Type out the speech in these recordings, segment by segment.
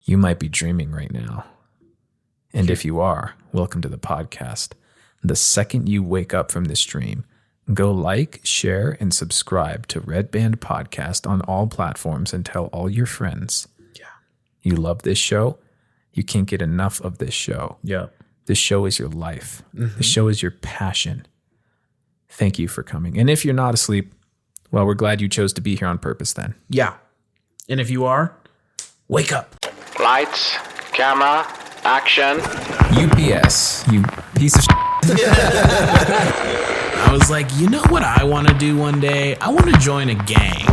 You might be dreaming right now. And if you are, welcome to the podcast. The second you wake up from this dream, go like, share, and subscribe to Red Band Podcast on all platforms and tell all your friends. Yeah. You love this show. You can't get enough of this show. Yeah. This show is your life. This show is your passion. Thank you for coming. And if you're not asleep, well, we're glad you chose to be here on purpose then. Yeah. And if you are, wake up. Lights, camera, action. UPS, you piece of shit. I was like, you know what I want to do one day? I want to join a gang.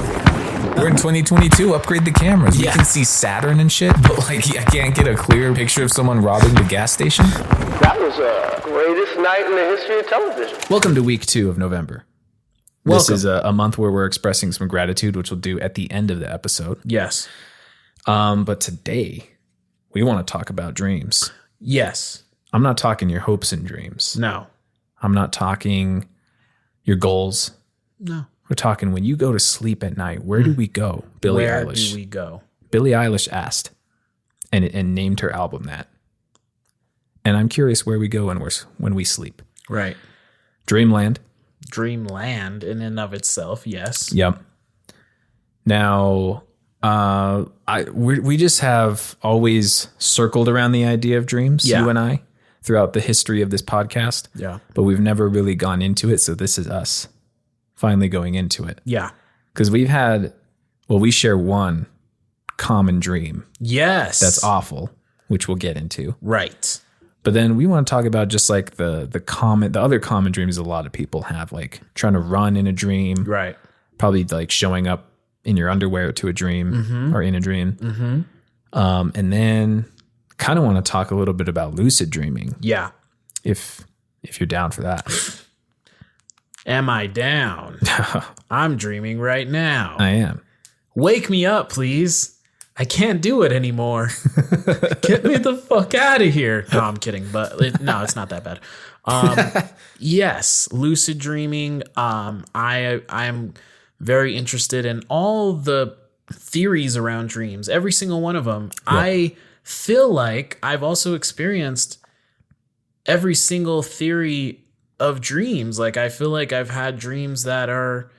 We're in 2022. Upgrade the cameras. Yeah. We can see Saturn and shit, but like I can't get a clear picture of someone robbing the gas station. That was the greatest night in the history of television. Welcome to week 2 of November. Welcome. This is a month where we're expressing some gratitude, which we'll do at the end of the episode. Yes. But today we want to talk about dreams. Yes. I'm not talking your hopes and dreams. No. I'm not talking your goals. No. We're talking when you go to sleep at night, where do we go? Billie Where Eilish. do we go? Billie Eilish asked and named her album that. And I'm curious where we go when we sleep. Right. Dreamland. Dreamland in and of itself. Yes. Yep. Now, we just have always circled around the idea of dreams, Yeah. you and I, throughout the history of this podcast. Yeah. But we've never really gone into it. So this is us finally going into it. Yeah. Because we share one common dream Yes. that's awful, which we'll get into. Right. But then we want to talk about just like the other common dreams a lot of people have, like trying to run in a dream, Right. probably like showing up in your underwear to a dream or in a dream. Mm-hmm. And then kind of want to talk a little bit about lucid dreaming, Yeah. if you're down for that. Am I down? I'm dreaming right now. I am. Wake me up, please. I can't do it anymore. Get me the fuck out of here. No, I'm kidding. But no, it's not that bad. Yes, lucid dreaming. I'm very interested in all the theories around dreams. Every single one of them. Yep. I feel like I've also experienced every single theory of dreams. Like I feel like I've had dreams that are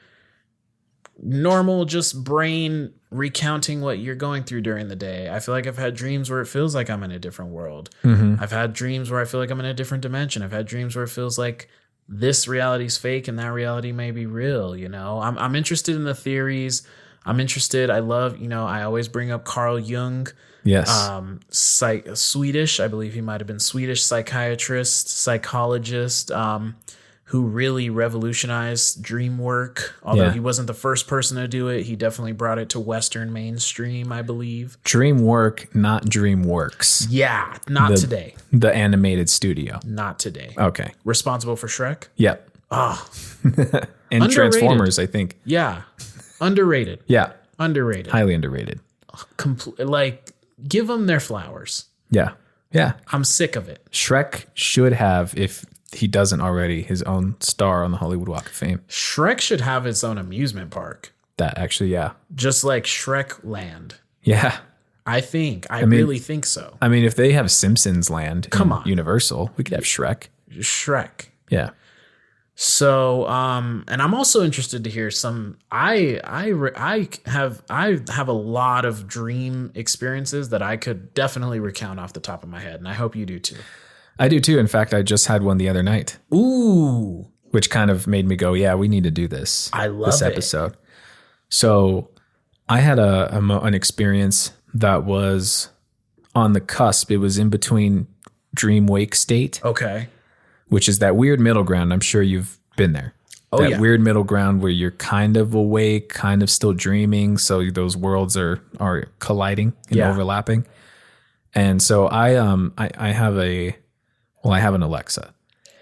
normal, just brain recounting what you're going through during the day. I feel like I've had dreams where it feels like I'm in a different world. I've had dreams where I feel like I'm in a different dimension. I've had dreams where it feels like this reality's fake and that reality may be real. You know, I'm interested in the theories. I'm interested. I love, I always bring up Carl Jung. Yes. Swedish, I believe he might have been Swedish psychiatrist, psychologist, who really revolutionized dream work. Although he wasn't the first person to do it, he definitely brought it to Western mainstream, I believe. Dream work, not dream works. Yeah, not today. The animated studio. Not today. Okay. Responsible for Shrek? Yep. Ah, And Underrated. Transformers, I think. yeah. Underrated. Yeah. Underrated. Highly underrated. Give them their flowers. Yeah. Yeah. I'm sick of it. Shrek should have, if he doesn't already, his own star on the Hollywood Walk of Fame. Shrek should have its own amusement park. That actually, yeah. Just like Shrek Land. Yeah. I really think so. I mean, if they have Simpsons Land Come in on. Universal, we could have Shrek. Shrek. Yeah. So, and I'm also interested to hear some. I have a lot of dream experiences that I could definitely recount off the top of my head, and I hope you do too. I do too. In fact, I just had one the other night, Ooh, which kind of made me go, yeah, we need to do this. I love this it. episode. So I had an experience that was on the cusp. It was in between dream wake state, okay. which is that weird middle ground. I'm sure you've been there. Oh, that yeah. weird middle ground where you're kind of awake, kind of still dreaming. So those worlds are colliding and Yeah. overlapping. And so I have an Alexa.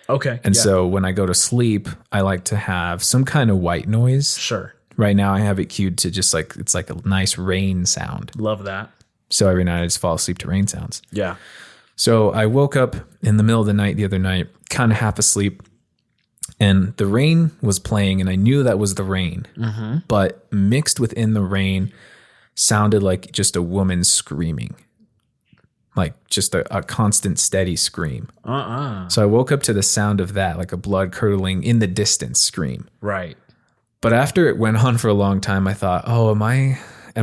Okay. And yeah. so when I go to sleep, I like to have some kind of white noise. Sure. Right now I have it cued to just like, it's like a nice rain sound. Love that. So every night I just fall asleep to rain sounds. Yeah. So I woke up in the middle of the night the other night, kind of half asleep, and the rain was playing, and I knew that was the rain. But mixed within the rain sounded like just a woman screaming. like just a constant steady scream. So I woke up to the sound of that, like a blood curdling in the distance scream. Right. But after it went on for a long time, I thought, oh, am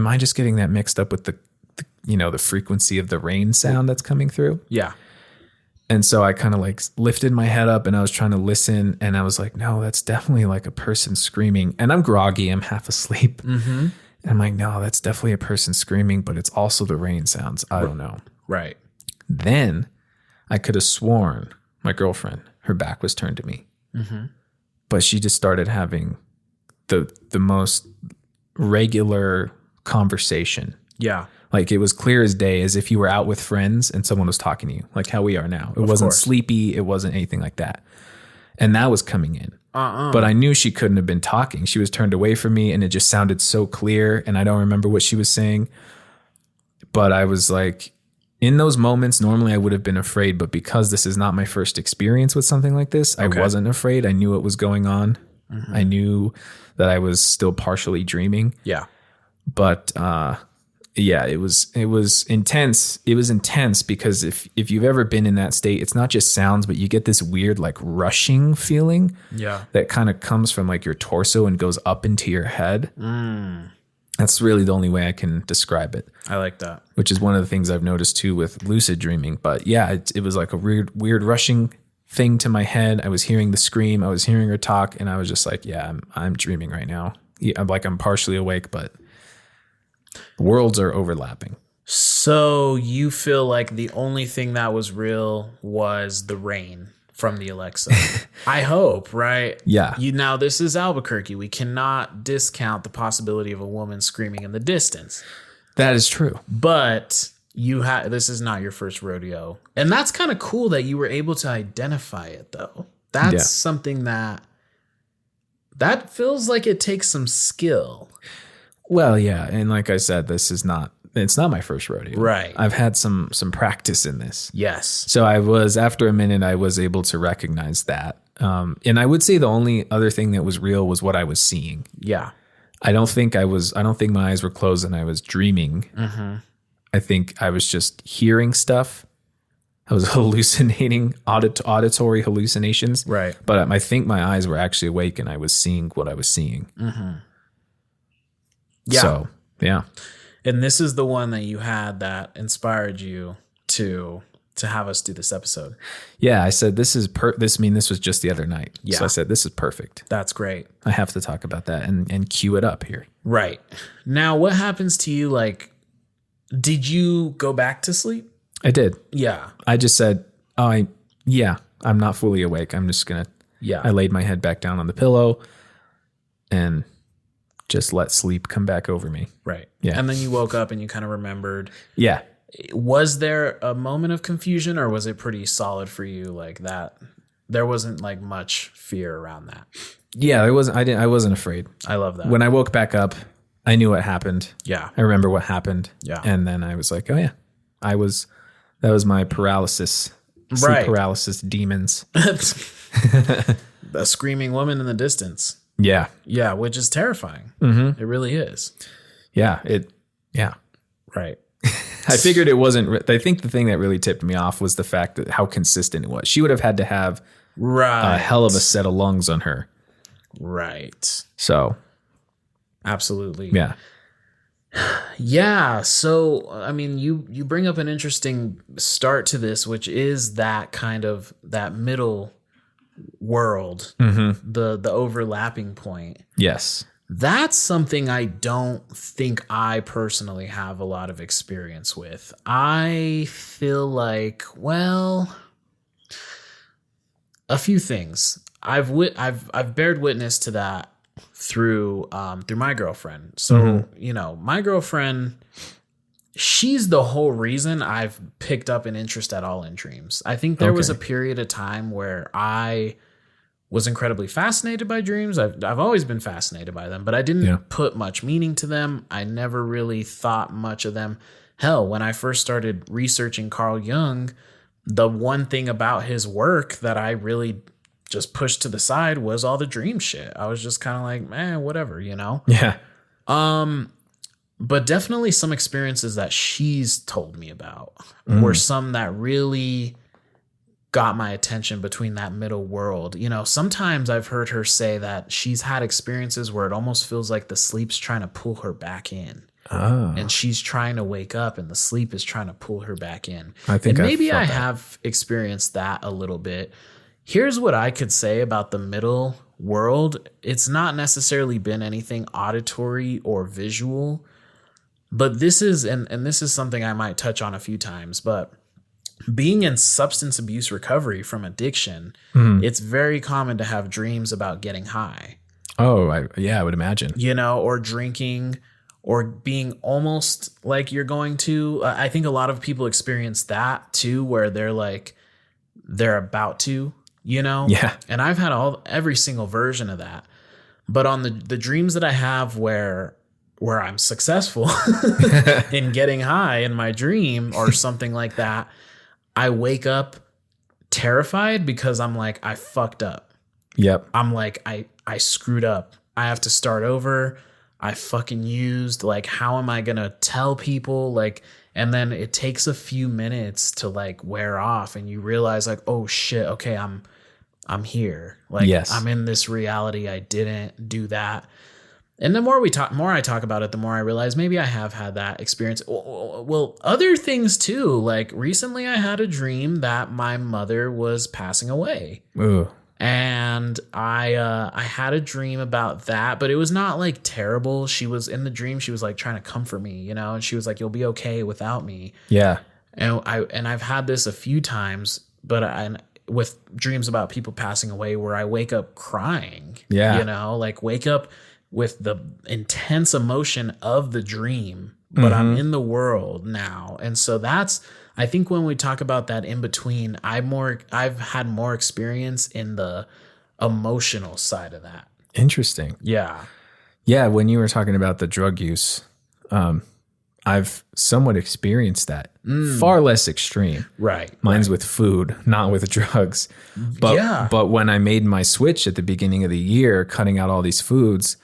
I just getting that mixed up with the frequency of the rain sound that's coming through? Yeah. And so I kind of like lifted my head up and I was trying to listen, and I was like, no, that's definitely like a person screaming. And I'm groggy, I'm half asleep. And I'm like, no, that's definitely a person screaming, but it's also the rain sounds. I don't know. Right. Then I could have sworn my girlfriend, her back was turned to me, but she just started having the most regular conversation. Yeah. Like it was clear as day, as if you were out with friends and someone was talking to you, like how we are now. It wasn't sleepy. It wasn't anything like that. And that was coming in. But I knew she couldn't have been talking. She was turned away from me and it just sounded so clear. And I don't remember what she was saying. But I was like, in those moments, normally I would have been afraid. But because this is not my first experience with something like this, I wasn't afraid. I knew what was going on. I knew that I was still partially dreaming. Yeah. But yeah, it was intense. It was intense because if you've ever been in that state, it's not just sounds, but you get this weird like rushing feeling. Yeah. That kind of comes from like your torso and goes up into your head. That's really the only way I can describe it. I like that. Which is one of the things I've noticed too with lucid dreaming. But yeah, it was like a weird rushing thing to my head. I was hearing the scream. I was hearing her talk, and I was just like, yeah, I'm dreaming right now. Yeah, I'm partially awake, but worlds are overlapping. So you feel like the only thing that was real was the rain from the Alexa. I hope, right? Yeah. Now this is Albuquerque. We cannot discount the possibility of a woman screaming in the distance. That is true. But this is not your first rodeo. And that's kind of cool that you were able to identify it though. That's something that feels like it takes some skill. Well, yeah, and like I said, it's not my first rodeo. Right. I've had some practice in this. Yes. So after a minute, I was able to recognize that. And I would say the only other thing that was real was what I was seeing. Yeah. I don't think my eyes were closed and I was dreaming. I think I was just hearing stuff. I was hallucinating, auditory hallucinations. Right. But I think my eyes were actually awake and I was seeing what I was seeing. Yeah. So, yeah. And this is the one that you had that inspired you to have us do this episode. Yeah, I said this was just the other night. Yeah. So I said this is perfect. That's great. I have to talk about that and cue it up here. Right. Now, what happens to you? Like, did you go back to sleep? I did. Yeah. I just said, I'm not fully awake. I'm just going to, I laid my head back down on the pillow and just let sleep come back over me. Right. Yeah. And then you woke up and you kind of remembered. Yeah. Was there a moment of confusion or was it pretty solid for you like that? There wasn't like much fear around that. Yeah, I wasn't afraid. I love that. When I woke back up, I knew what happened. Yeah. I remember what happened. Yeah. And then I was like, oh yeah, that was my paralysis, sleep paralysis demons. A screaming woman in the distance. Yeah. Yeah. Which is terrifying. It really is. Yeah. Right. I figured it wasn't. I think the thing that really tipped me off was the fact that how consistent it was. She would have had to have a hell of a set of lungs on her. Right. So. Absolutely. Yeah. Yeah. So, I mean, you bring up an interesting start to this, which is that kind of that middle world, the overlapping point. Yes. That's something I don't think I personally have a lot of experience with. I feel like, well, a few things. I've bared witness to that through my girlfriend. So, my girlfriend, she's the whole reason I've picked up an interest at all in dreams. I think there was a period of time where I was incredibly fascinated by dreams. I've always been fascinated by them, but I didn't put much meaning to them. I never really thought much of them. Hell, when I first started researching Carl Jung, the one thing about his work that I really just pushed to the side was all the dream shit. I was just kind of like, man, whatever, Yeah. But definitely some experiences that she's told me about were some that really got my attention between that middle world. You know, sometimes I've heard her say that she's had experiences where it almost feels like the sleep's trying to pull her back in. Oh. And she's trying to wake up and the sleep is trying to pull her back in. I think and I've maybe felt I that. have experienced that a little bit. Here's what I could say about the middle world. It's not necessarily been anything auditory or visual, but this is, and this is something I might touch on a few times, but being in substance abuse recovery from addiction, it's very common to have dreams about getting high, Oh, I would imagine. you know, or drinking or being almost like you're going to. I think a lot of people experience that too, where they're like, they're about to, you know? Yeah. And I've had every single version of that. But on the dreams that I have where I'm successful in getting high in my dream or something like that, I wake up terrified because I'm like, I fucked up. Yep. I'm like, I screwed up. I have to start over. I fucking used, like, how am I going to tell people? Like, and then it takes a few minutes to like wear off and you realize like, oh shit, okay, I'm here. Like, Yes. I'm in this reality. I didn't do that. And the more I talk about it, the more I realize maybe I have had that experience. Well, other things too. Like recently I had a dream that my mother was passing away. Ooh. And I had a dream about that, but it was not like terrible. She was in the dream. She was like trying to comfort me, you know, and she was like, you'll be okay without me. Yeah. And I've had this a few times, but with dreams about people passing away where I wake up crying, Yeah. you know, like wake up with the intense emotion of the dream, but I'm in the world now. And so I think when we talk about that in between, I've had more experience in the emotional side of that. Interesting. Yeah. Yeah. When you were talking about the drug use, I've somewhat experienced that. Far less extreme. Right. Mine's with food, not with drugs. But, Yeah. but when I made my switch at the beginning of the year, cutting out all these foods,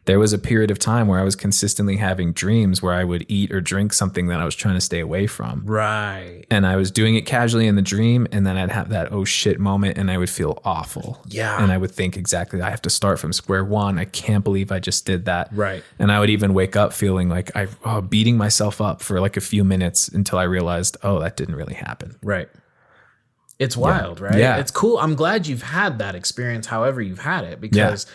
there was a period of time where I was consistently having dreams where I would eat or drink something that I was trying to stay away from. Right. And I was doing it casually in the dream, and then I'd have that oh shit moment and I would feel awful. Yeah. And I would think exactly, I have to start from square one. I can't believe I just did that. Right. And I would even wake up feeling like beating myself up for like a few minutes until I realized, oh, that didn't really happen. Right. It's wild, right? Yeah. It's cool. I'm glad you've had that experience, however you've had it, because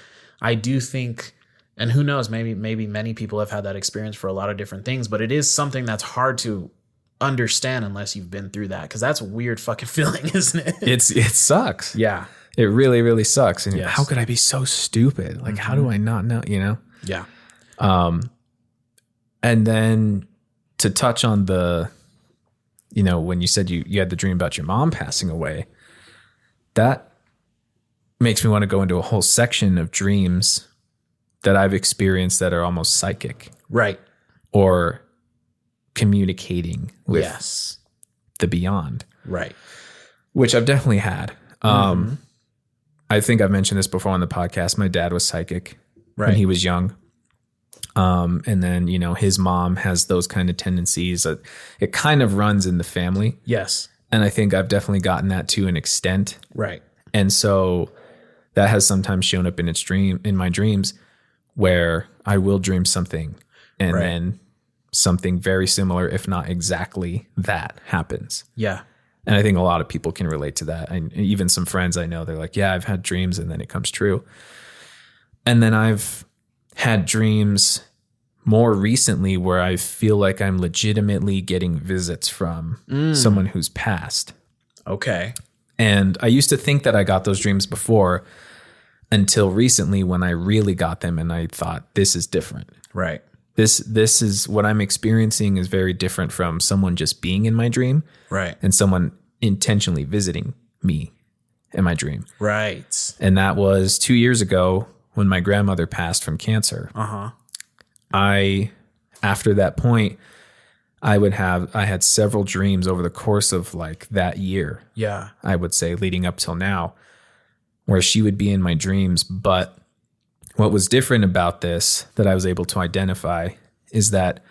I do think, and who knows, maybe many people have had that experience for a lot of different things, but it is something that's hard to understand unless you've been through that, because that's a weird fucking feeling, isn't it? It sucks. Yeah. It really, really sucks. And Yes. how could I be so stupid? Like, how do I not know, you know? Yeah. And then to touch on the, you know, when you said you had the dream about your mom passing away, that makes me want to go into a whole section of dreams that I've experienced that are almost psychic Right. or communicating with Yes. the beyond, Right. which I've definitely had. I think I've mentioned this before on the podcast. My dad was psychic when Right. he was young. And then, you know, his mom has those kind of tendencies. It kind of runs in the family. Yes. And I think I've definitely gotten that to an extent. Right. And so that has sometimes shown up in my dreams where I will dream something and Right. then something very similar, if not exactly that, happens. Yeah. And I think a lot of people can relate to that. And even some friends I know, they're like, yeah, I've had dreams and then it comes true. And then I've had dreams more recently where I feel like I'm legitimately getting visits from someone who's passed. Okay. And I used to think that I got those dreams before until recently when I really got them and I thought, this is different. Right. This is what I'm experiencing is very different from someone just being in my dream Right. and someone intentionally visiting me in my dream. Right. And that was 2 years ago when my grandmother passed from cancer. Uh-huh. After that point, I had several dreams over the course of like that year, Yeah. I would say, leading up till now, where she would be in my dreams. But what was different about this that I was able to identify is that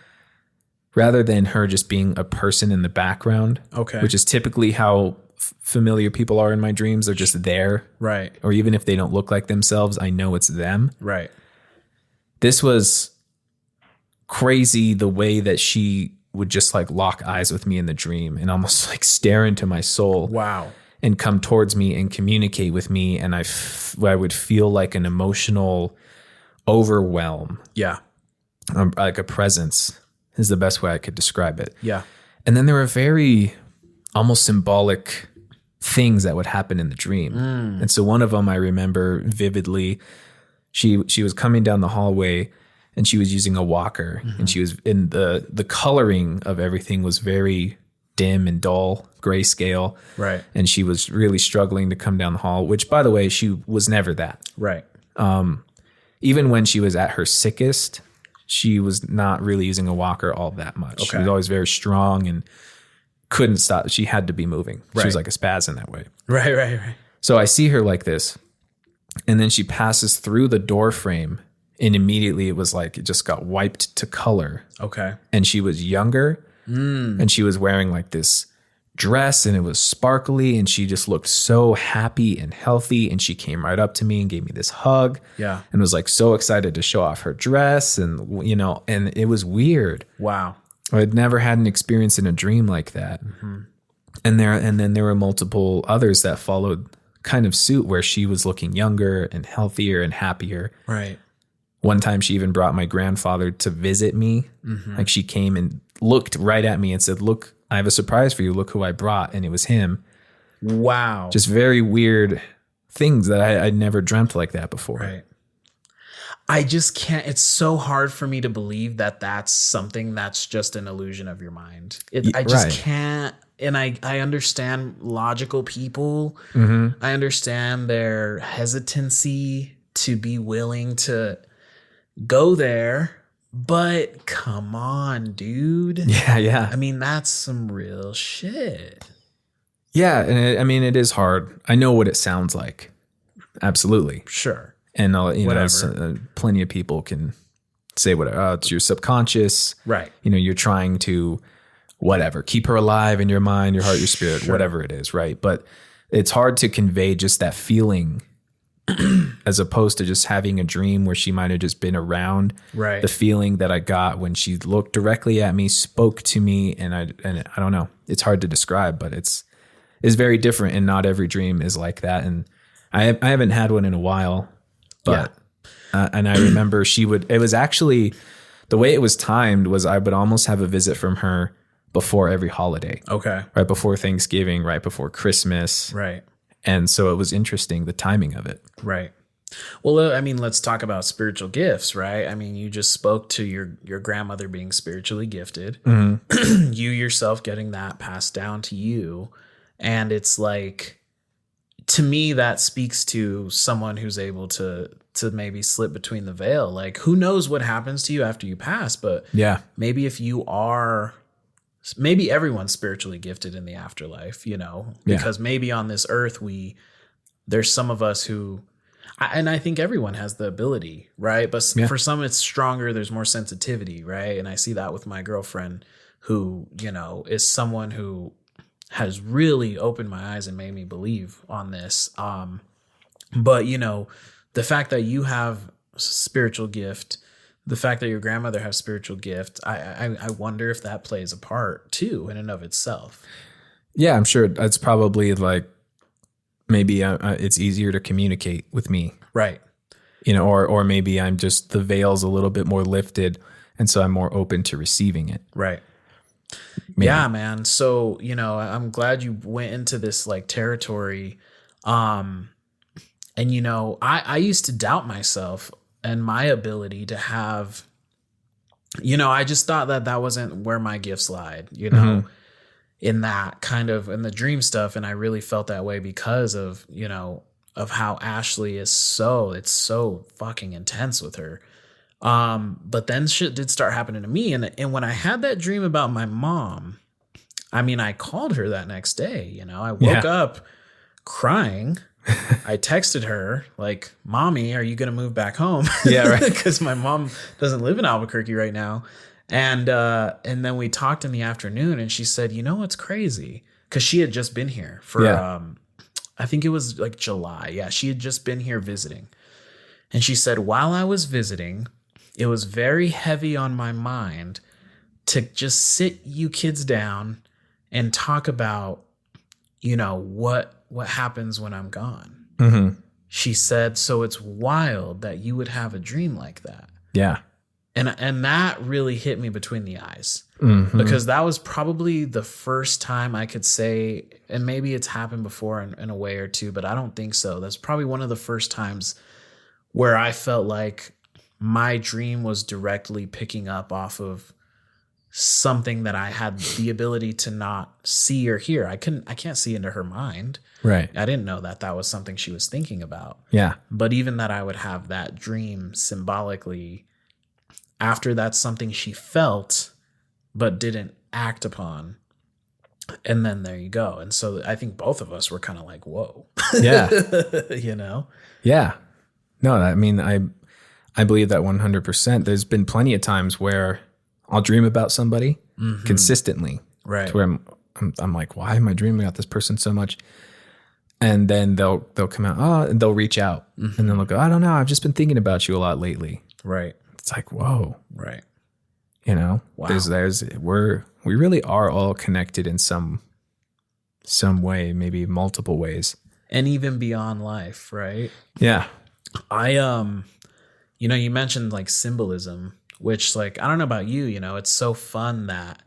rather than her just being a person in the background, Okay. which is typically how familiar people are in my dreams, they're just there. Right. Or even if they don't look like themselves, I know it's them. Right. This was crazy the way that she would just like lock eyes with me in the dream and almost like stare into my soul. Wow. And come towards me and communicate with me. And I would feel like an emotional overwhelm, Yeah. like a presence is the best way I could describe it. Yeah. And then there were very almost symbolic things that would happen in the dream. And so one of them I remember vividly, she was coming down the hallway and she was using a walker, and she was in the coloring of everything was very dim and dull, grayscale. Right. And she was really struggling to come down the hall, which by the way, she was never that. Right. Even when she was at her sickest, she was not really using a walker all that much. She Okay. was always very strong and couldn't stop. She had to be moving. She Right. was like a spaz in that way. Right. Right. Right. So I see her like this, and then she passes through the door frame, and immediately it was like it just got wiped to color. Okay. And she was younger, and she was wearing like this dress, and it was sparkly, and she just looked so happy and healthy. And she came right up to me and gave me this hug. Yeah. And was like so excited to show off her dress, and and it was weird. Wow. I'd never had an experience in a dream like that. And then there were multiple others that followed kind of suit where she was looking younger and healthier and happier. Right. One time she even brought my grandfather to visit me. Like she came and looked right at me and said, "Look, I have a surprise for you. Look who I brought." And it was him. Wow. Just very weird things that I'd never dreamt like that before. Right. I just can't. It's so hard for me to believe that that's something that's just an illusion of your mind. I just right. can't. And I understand logical people. I understand their hesitancy to be willing to go there. But come on, dude. Yeah, yeah. I mean, that's some real shit. Yeah, and it is hard. I know what it sounds like. Absolutely. Sure. And Whatever. plenty of people can say whatever. It's your subconscious. Right. You're trying to whatever, keep her alive in your mind, your heart, your spirit, Sure. whatever it is, right? But it's hard to convey just that feeling as opposed to just having a dream where she might have just been around. Right. The feeling that I got when she looked directly at me, spoke to me, and I don't know. It's hard to describe, but it's very different, and not every dream is like that. And I haven't had one in a while, but and I remember it was actually the way it was timed was I would almost have a visit from her before every holiday. Okay. Right before Thanksgiving, right before Christmas. Right. And so it was interesting, the timing of it. Right. Well, I mean, let's talk about spiritual gifts, right? I mean, you just spoke to your grandmother being spiritually gifted, you yourself getting that passed down to you. And it's like, to me, that speaks to someone who's able to maybe slip between the veil. Like, who knows what happens to you after you pass, but Yeah. maybe maybe everyone's spiritually gifted in the afterlife, because maybe on this earth, there's some of us who, and I think everyone has the ability, right? But for some, it's stronger. There's more sensitivity, right? And I see that with my girlfriend who, is someone who has really opened my eyes and made me believe on this. But the fact that you have spiritual gift, the fact that your grandmother has spiritual gift, I wonder if that plays a part too in and of itself. Yeah, I'm sure it's probably like maybe it's easier to communicate with me, Right. or maybe I'm just the veil's a little bit more lifted, and so I'm more open to receiving it. Right. Maybe. Yeah, man. So, I'm glad you went into this like territory. And I used to doubt myself and my ability to have, I just thought that wasn't where my gifts lied, in that kind of, in the dream stuff. And I really felt that way because of, of how Ashley is it's so fucking intense with her. But then shit did start happening to me. And when I had that dream about my mom, I mean, I called her that next day, I woke up crying I texted her like, "Mommy, are you going to move back home?" Yeah, right. Because my mom doesn't live in Albuquerque right now. And then we talked in the afternoon, and she said, "You know what's crazy?" Because she had just been here for I think it was like July. Yeah, she had just been here visiting. And she said, while I was visiting, it was very heavy on my mind to just sit you kids down and talk about, what happens when I'm gone. Mm-hmm. She said, so it's wild that you would have a dream like that. Yeah. And that really hit me between the eyes. Mm-hmm. Because that was probably the first time I could say, and maybe it's happened before in a way or two, but I don't think so. That's probably one of the first times where I felt like my dream was directly picking up off of something that I had the ability to not see or hear. I can't see into her mind. Right. I didn't know that was something she was thinking about. Yeah. But even that I would have that dream symbolically after that's something she felt but didn't act upon. And then there you go. And so I think both of us were kind of like, whoa. Yeah. Yeah. No, I mean, I believe that 100%. There's been plenty of times where I'll dream about somebody consistently. Right. To where I'm like, why am I dreaming about this person so much? And then they'll come out, and they'll reach out, and then they'll go, I don't know, I've just been thinking about you a lot lately. Right. It's like, whoa. Right. Wow. We really are all connected in some way, maybe multiple ways. And even beyond life, right? Yeah. You mentioned like symbolism, which like, I don't know about you, it's so fun that,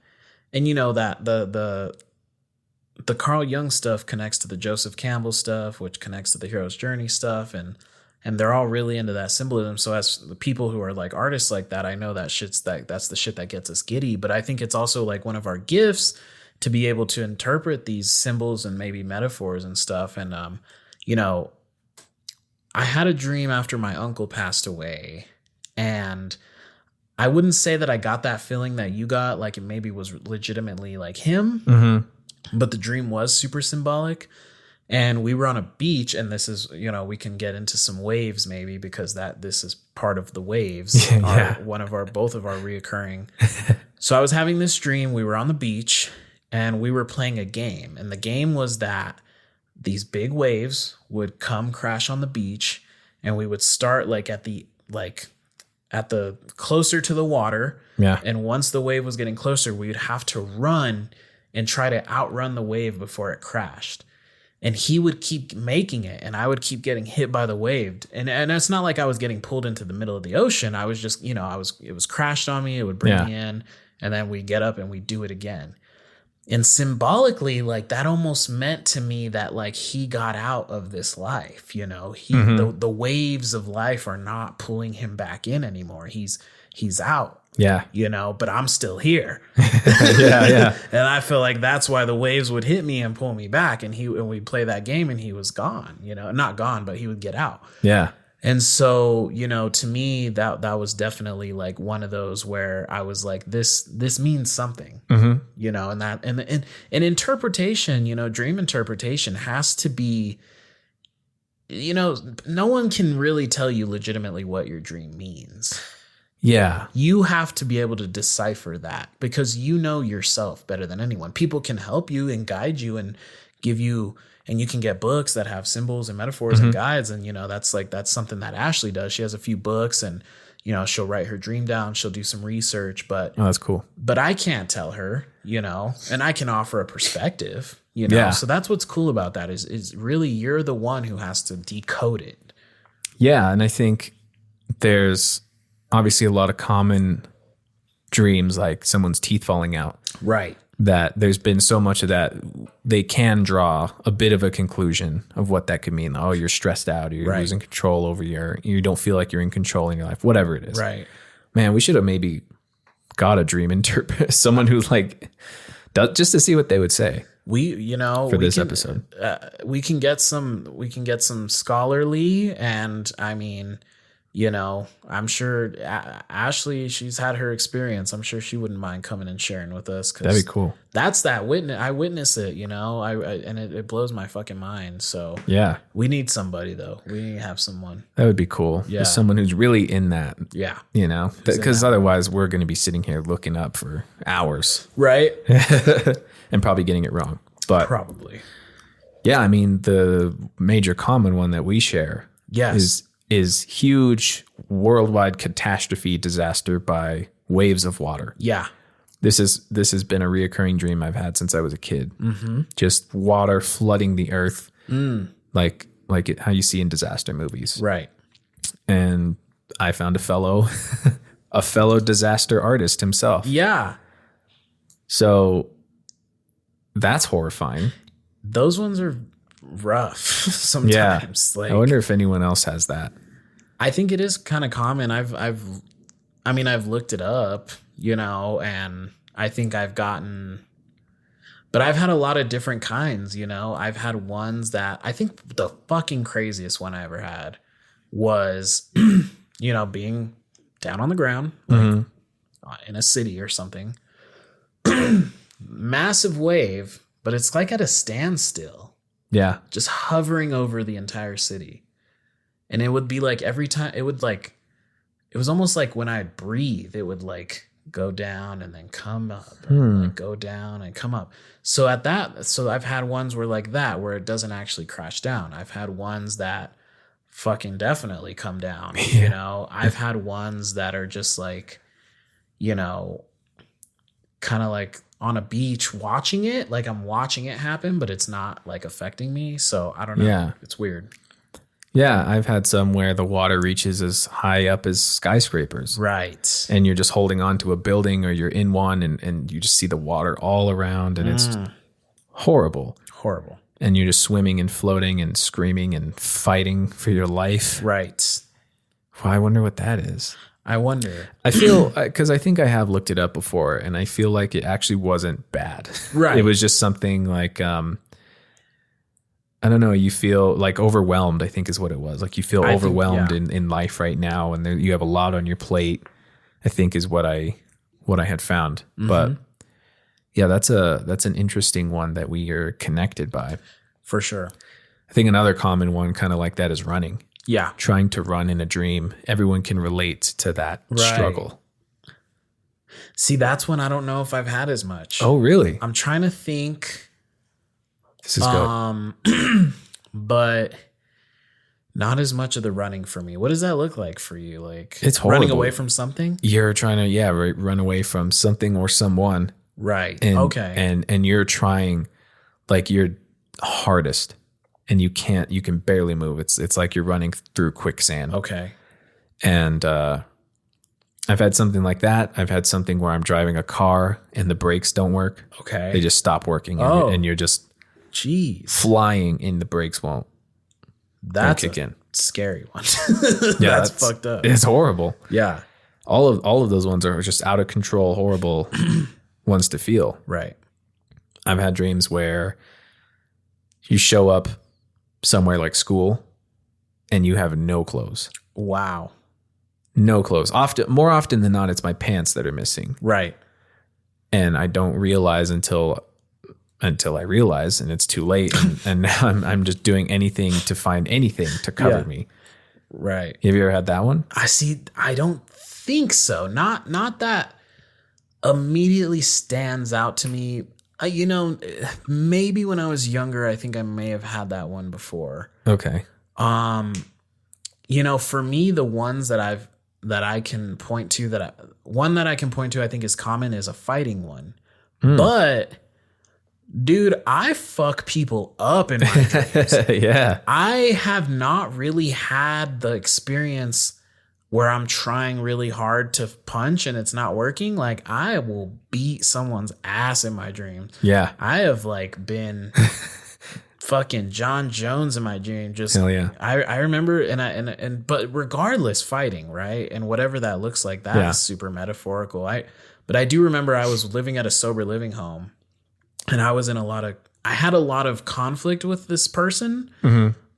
and that the Carl Jung stuff connects to the Joseph Campbell stuff, which connects to the hero's journey stuff. And they're all really into that symbolism. So as the people who are like artists like that, I know that that's the shit that gets us giddy. But I think it's also like one of our gifts to be able to interpret these symbols and maybe metaphors and stuff. And, I had a dream after my uncle passed away, and I wouldn't say that I got that feeling that you got, like it maybe was legitimately like him, but the dream was super symbolic. And we were on a beach, and this is, we can get into some waves maybe, because this is part of the waves, Yeah. both of our reoccurring. So I was having this dream. We were on the beach, and we were playing a game, and the game was that these big waves would come crash on the beach, and we would start at the closer to the water. Yeah. And once the wave was getting closer, we would have to run and try to outrun the wave before it crashed. And he would keep making it, and I would keep getting hit by the wave. And it's not like I was getting pulled into the middle of the ocean. I was just, it was crashed on me. It would bring me in, and then we get up and we do it again. And symbolically, like that almost meant to me that like he got out of this life, the waves of life are not pulling him back in anymore. He's out. Yeah. But I'm still here. Yeah. And I feel like that's why the waves would hit me and pull me back. And we'd play that game, and he was gone, not gone, but he would get out. Yeah. And so, to me, that was definitely like one of those where I was like, this means something, and that, and interpretation, dream interpretation has to be, no one can really tell you legitimately what your dream means. Yeah. You have to be able to decipher that, because you know yourself better than anyone. People can help you and guide you and give you, and you can get books that have symbols and metaphors and guides. And, that's something that Ashley does. She has a few books, and, she'll write her dream down. She'll do some research, but that's cool. But I can't tell her, and I can offer a perspective, Yeah. So that's what's cool about that is really you're the one who has to decode it. Yeah. And I think there's obviously a lot of common dreams, like someone's teeth falling out. Right. That there's been so much of that, they can draw a bit of a conclusion of what that could mean. Oh, you're stressed out, or you're losing control over you don't feel like you're in control in your life, whatever it is. Right. Man, we should have maybe got a dream interpreter, someone who's like, just to see what they would say. Episode, we can get some scholarly, and I mean, you know, I'm sure Ashley, she's had her experience. I'm sure she wouldn't mind coming and sharing with us. That'd be cool. That's that witness. I witness it, you know, and it blows my fucking mind. So Yeah. we need somebody though. We need to have someone. That would be cool. Yeah. Just someone who's really in that, Yeah. you know, because otherwise we're going to be sitting here looking up for hours Right. and probably getting it wrong. But Probably. yeah, I mean, the major common one that we share Yes. is huge worldwide catastrophe disaster by waves of water. Yeah. This has been a reoccurring dream I've had since I was a kid. Mm-hmm. Just water flooding the earth, like how you see in disaster movies. Right. And I found a fellow disaster artist himself. Yeah. So that's horrifying. Those ones are rough sometimes. Yeah. Like, I wonder if anyone else has that. I think it is kind of common. I've looked it up, you know, and I think but I've had a lot of different kinds, you know. I've had ones that I think the fucking craziest one I ever had was, you know, being down on the ground, like in a city or something, massive wave, but it's like at a standstill, Yeah. just hovering over the entire city. And it would be like every time it was almost like when I'd breathe, it would like go down and then come up, and like go down and come up. So I've had ones where like that, where it doesn't actually crash down. I've had ones that fucking definitely come down, you know. I've had ones that are just like, you know, kind of like on a beach watching it, like I'm watching it happen, but it's not like affecting me. So I don't know. Yeah. It's weird. Yeah, I've had some where the water reaches as high up as skyscrapers. Right. And you're just holding on to a building or you're in one and you just see the water all around and it's horrible. Horrible. And you're just swimming and floating and screaming and fighting for your life. Right. Well, I wonder what that is. I wonder. I feel, because I think I have looked it up before and I feel like it actually wasn't bad. Right. It was just something like, I don't know, you feel like overwhelmed, I think is what it was. Like you feel overwhelmed in life right now and you have a lot on your plate, I think is what I had found. But yeah, that's an interesting one that we are connected by. For sure. I think another common one kind of like that is running. Yeah. Trying to run in a dream. Everyone can relate to that struggle. See, that's one I don't know if I've had as much. Oh, really? I'm trying to think. This is good. But not as much of the running for me. What does that look like for you? Like It's running horrible. away from something? You're trying to, run away from something or someone. Right. And, okay. And you're trying like your hardest and you can barely move. It's like you're running through quicksand. Okay. And I've had something like that. I've had something where I'm driving a car and the brakes don't work. Okay. They just stop working and you're just Jeez. flying and the brakes won't That's kick a in. scary one. Yeah, that's fucked up. It's horrible. Yeah. All of those ones are just out of control, horrible ones to feel. Right. I've had dreams where you show up somewhere like school and you have no clothes. Wow. No clothes. More often than not, it's my pants that are missing. Right. And I don't realize until I realize, and it's too late. And now I'm just doing anything to find anything to cover me. Right. Have you ever had that one? I don't think so. Not that immediately stands out to me. You know, maybe when I was younger, I think I may have had that one before. Okay. You know, for me, the ones that I can point to I think is common is a fighting one. But dude, I fuck people up in my dreams. Yeah. I have not really had the experience where I'm trying really hard to punch and it's not working. Like I will beat someone's ass in my dreams. Yeah. I have like been fucking John Jones in my dream. Just Hell yeah. I remember but regardless, fighting, right? And whatever that looks like, that is super metaphorical. But I do remember I was living at a sober living home and I had a lot of conflict with this person,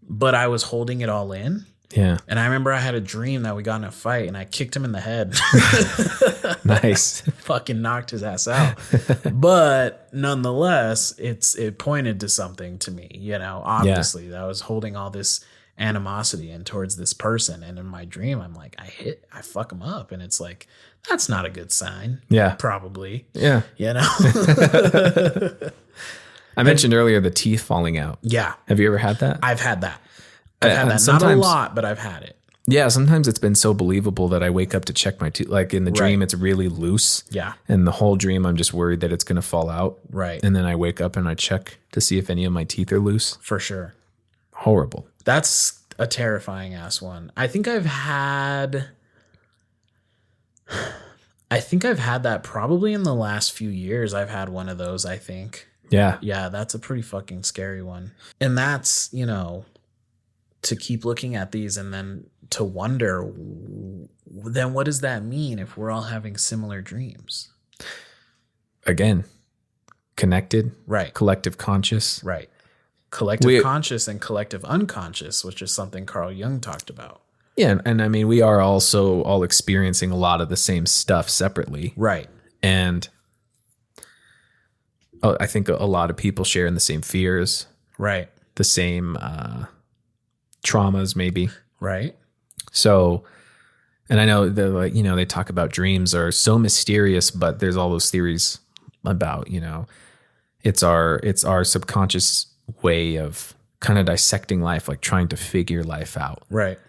but I was holding it all in. Yeah. And I remember I had a dream that we got in a fight and I kicked him in the head. Nice. Fucking knocked his ass out. But nonetheless, it pointed to something to me, you know, obviously that I was holding all this animosity in towards this person. And in my dream, I'm like, I fuck him up. And it's like, that's not a good sign. Yeah. Probably. Yeah. You know? I mentioned earlier the teeth falling out. Yeah. Have you ever had that? I've had that. I've had that. Not a sometimes- lot, but I've had it. Yeah, sometimes it's been so believable that I wake up to check my teeth. Like in the dream, Right. it's really loose. Yeah. And the whole dream, I'm just worried that it's going to fall out. Right. And then I wake up and I check to see if any of my teeth are loose. For sure. Horrible. That's a terrifying ass one. I think I've had that probably in the last few years. I've had one of those, I think. Yeah. Yeah, that's a pretty fucking scary one. And that's, you know, to keep looking at these and then to wonder, then what does that mean if we're all having similar dreams? Again, connected, Right. collective conscious. Right. Collective conscious and collective unconscious, which is something Carl Jung talked about. Yeah. And I mean, we are also all experiencing a lot of the same stuff separately. Right. And I think a lot of people share in the same fears, Right. the same traumas, maybe. Right. So, and I know that, like, you know, they talk about dreams are so mysterious, but there's all those theories about, you know, it's our subconscious way of kind of dissecting life, like trying to figure life out, Right.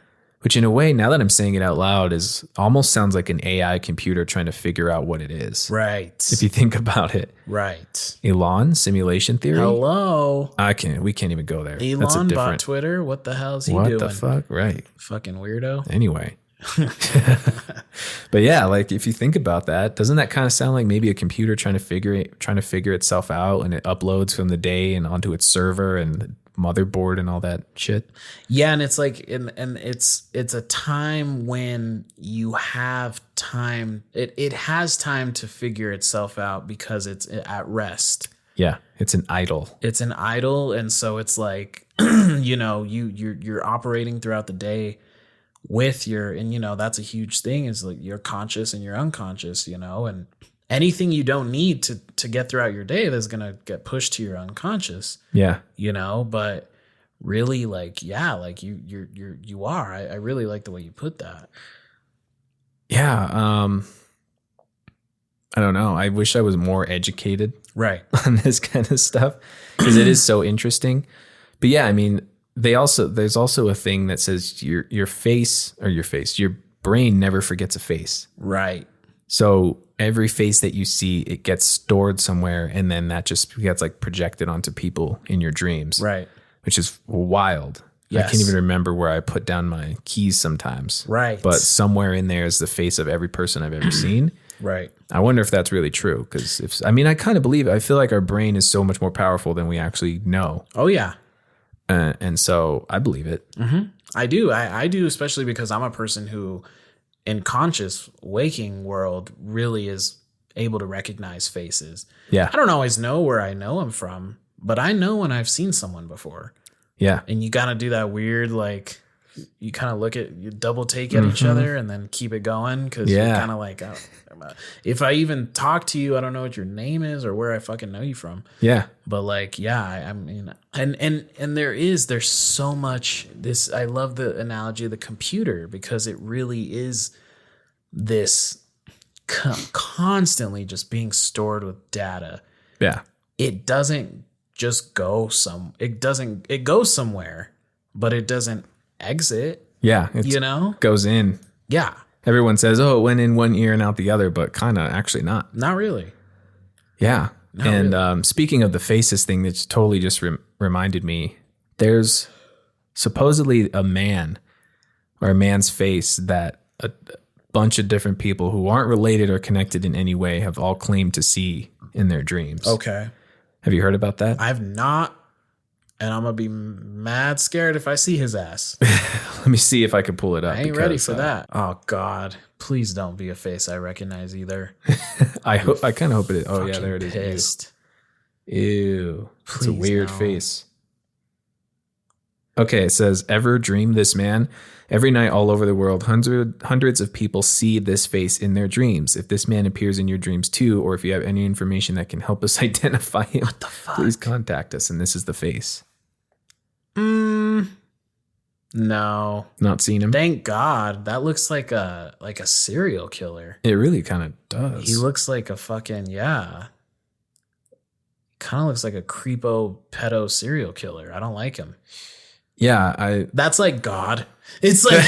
which in a way, now that I'm saying it out loud, is almost sounds like an AI computer trying to figure out what it is. Right. If you think about it. Right. Elon, simulation theory. Hello. We can't even go there. That's a Elon bought different. Twitter. What the hell is he What doing? the fuck? Right. Fucking weirdo. Anyway. But yeah, like if you think about that, doesn't that kind of sound like maybe a computer trying to figure itself out, and it uploads from the day and onto its server and motherboard and all that shit? Yeah, and it's like, and it's a time when you have time. It has time to figure itself out because it's at rest. Yeah, it's an idol. It's an idle, and so it's like, you know, you're operating throughout the day with and you know, that's a huge thing, is like you're conscious and you're unconscious, you know, and anything you don't need to get throughout your day that's gonna get pushed to your unconscious. Yeah. You know, but really, like, yeah, like you are. I really like the way you put that. Yeah. I don't know. I wish I was more educated Right. on this kind of stuff because it is so interesting. But yeah, I mean, there's also a thing that says your brain never forgets a face. Right. So every face that you see, it gets stored somewhere, and then that just gets like projected onto people in your dreams. Right. Which is wild. Yes. I can't even remember where I put down my keys sometimes. Right. But somewhere in there is the face of every person I've ever seen. Right. I wonder if that's really true. Because I kind of believe, I feel like our brain is so much more powerful than we actually know. Oh yeah. And so I believe it. Mm-hmm. I do. I do, especially because I'm a person who, in conscious waking world, really is able to recognize faces. Yeah. I don't always know where I know them from, but I know when I've seen someone before. Yeah. And you gotta do that weird, like, you kind of you double take at each other and then keep it going, because you're kind of like, oh, if I even talk to you, I don't know what your name is or where I fucking know you from. Yeah. But like, yeah, I mean, and there's so much this. I love the analogy of the computer, because it really is this constantly just being stored with data. Yeah. It doesn't just go it goes somewhere, but it doesn't exit. Yeah. It goes in. Yeah. Everyone says, oh, it went in one ear and out the other, but kind of actually not. Not really. Yeah. Not and really. Speaking of the faces thing, that's totally just reminded me, there's supposedly a man's face that a bunch of different people who aren't related or connected in any way have all claimed to see in their dreams. Okay. Have you heard about that? I've not, and I'm gonna be mad scared if I see his ass. Let me see if I can pull it up. I ain't ready for that. Oh God, please don't be a face I recognize either. I kind of hope it is. Oh yeah, Fucking there it is. pissed. Ew. It's a Please weird no. face. Okay, it says, ever dream this man? Every night all over the world, hundreds of people see this face in their dreams. If this man appears in your dreams too, or if you have any information that can help us identify him, What the fuck? please contact us. And this is the face. No. Not seen him? Thank God. That looks like a serial killer. It really kind of does. He looks like a fucking yeah. Kind of looks like a creepo pedo serial killer. I don't like him. Yeah, That's like God. It's like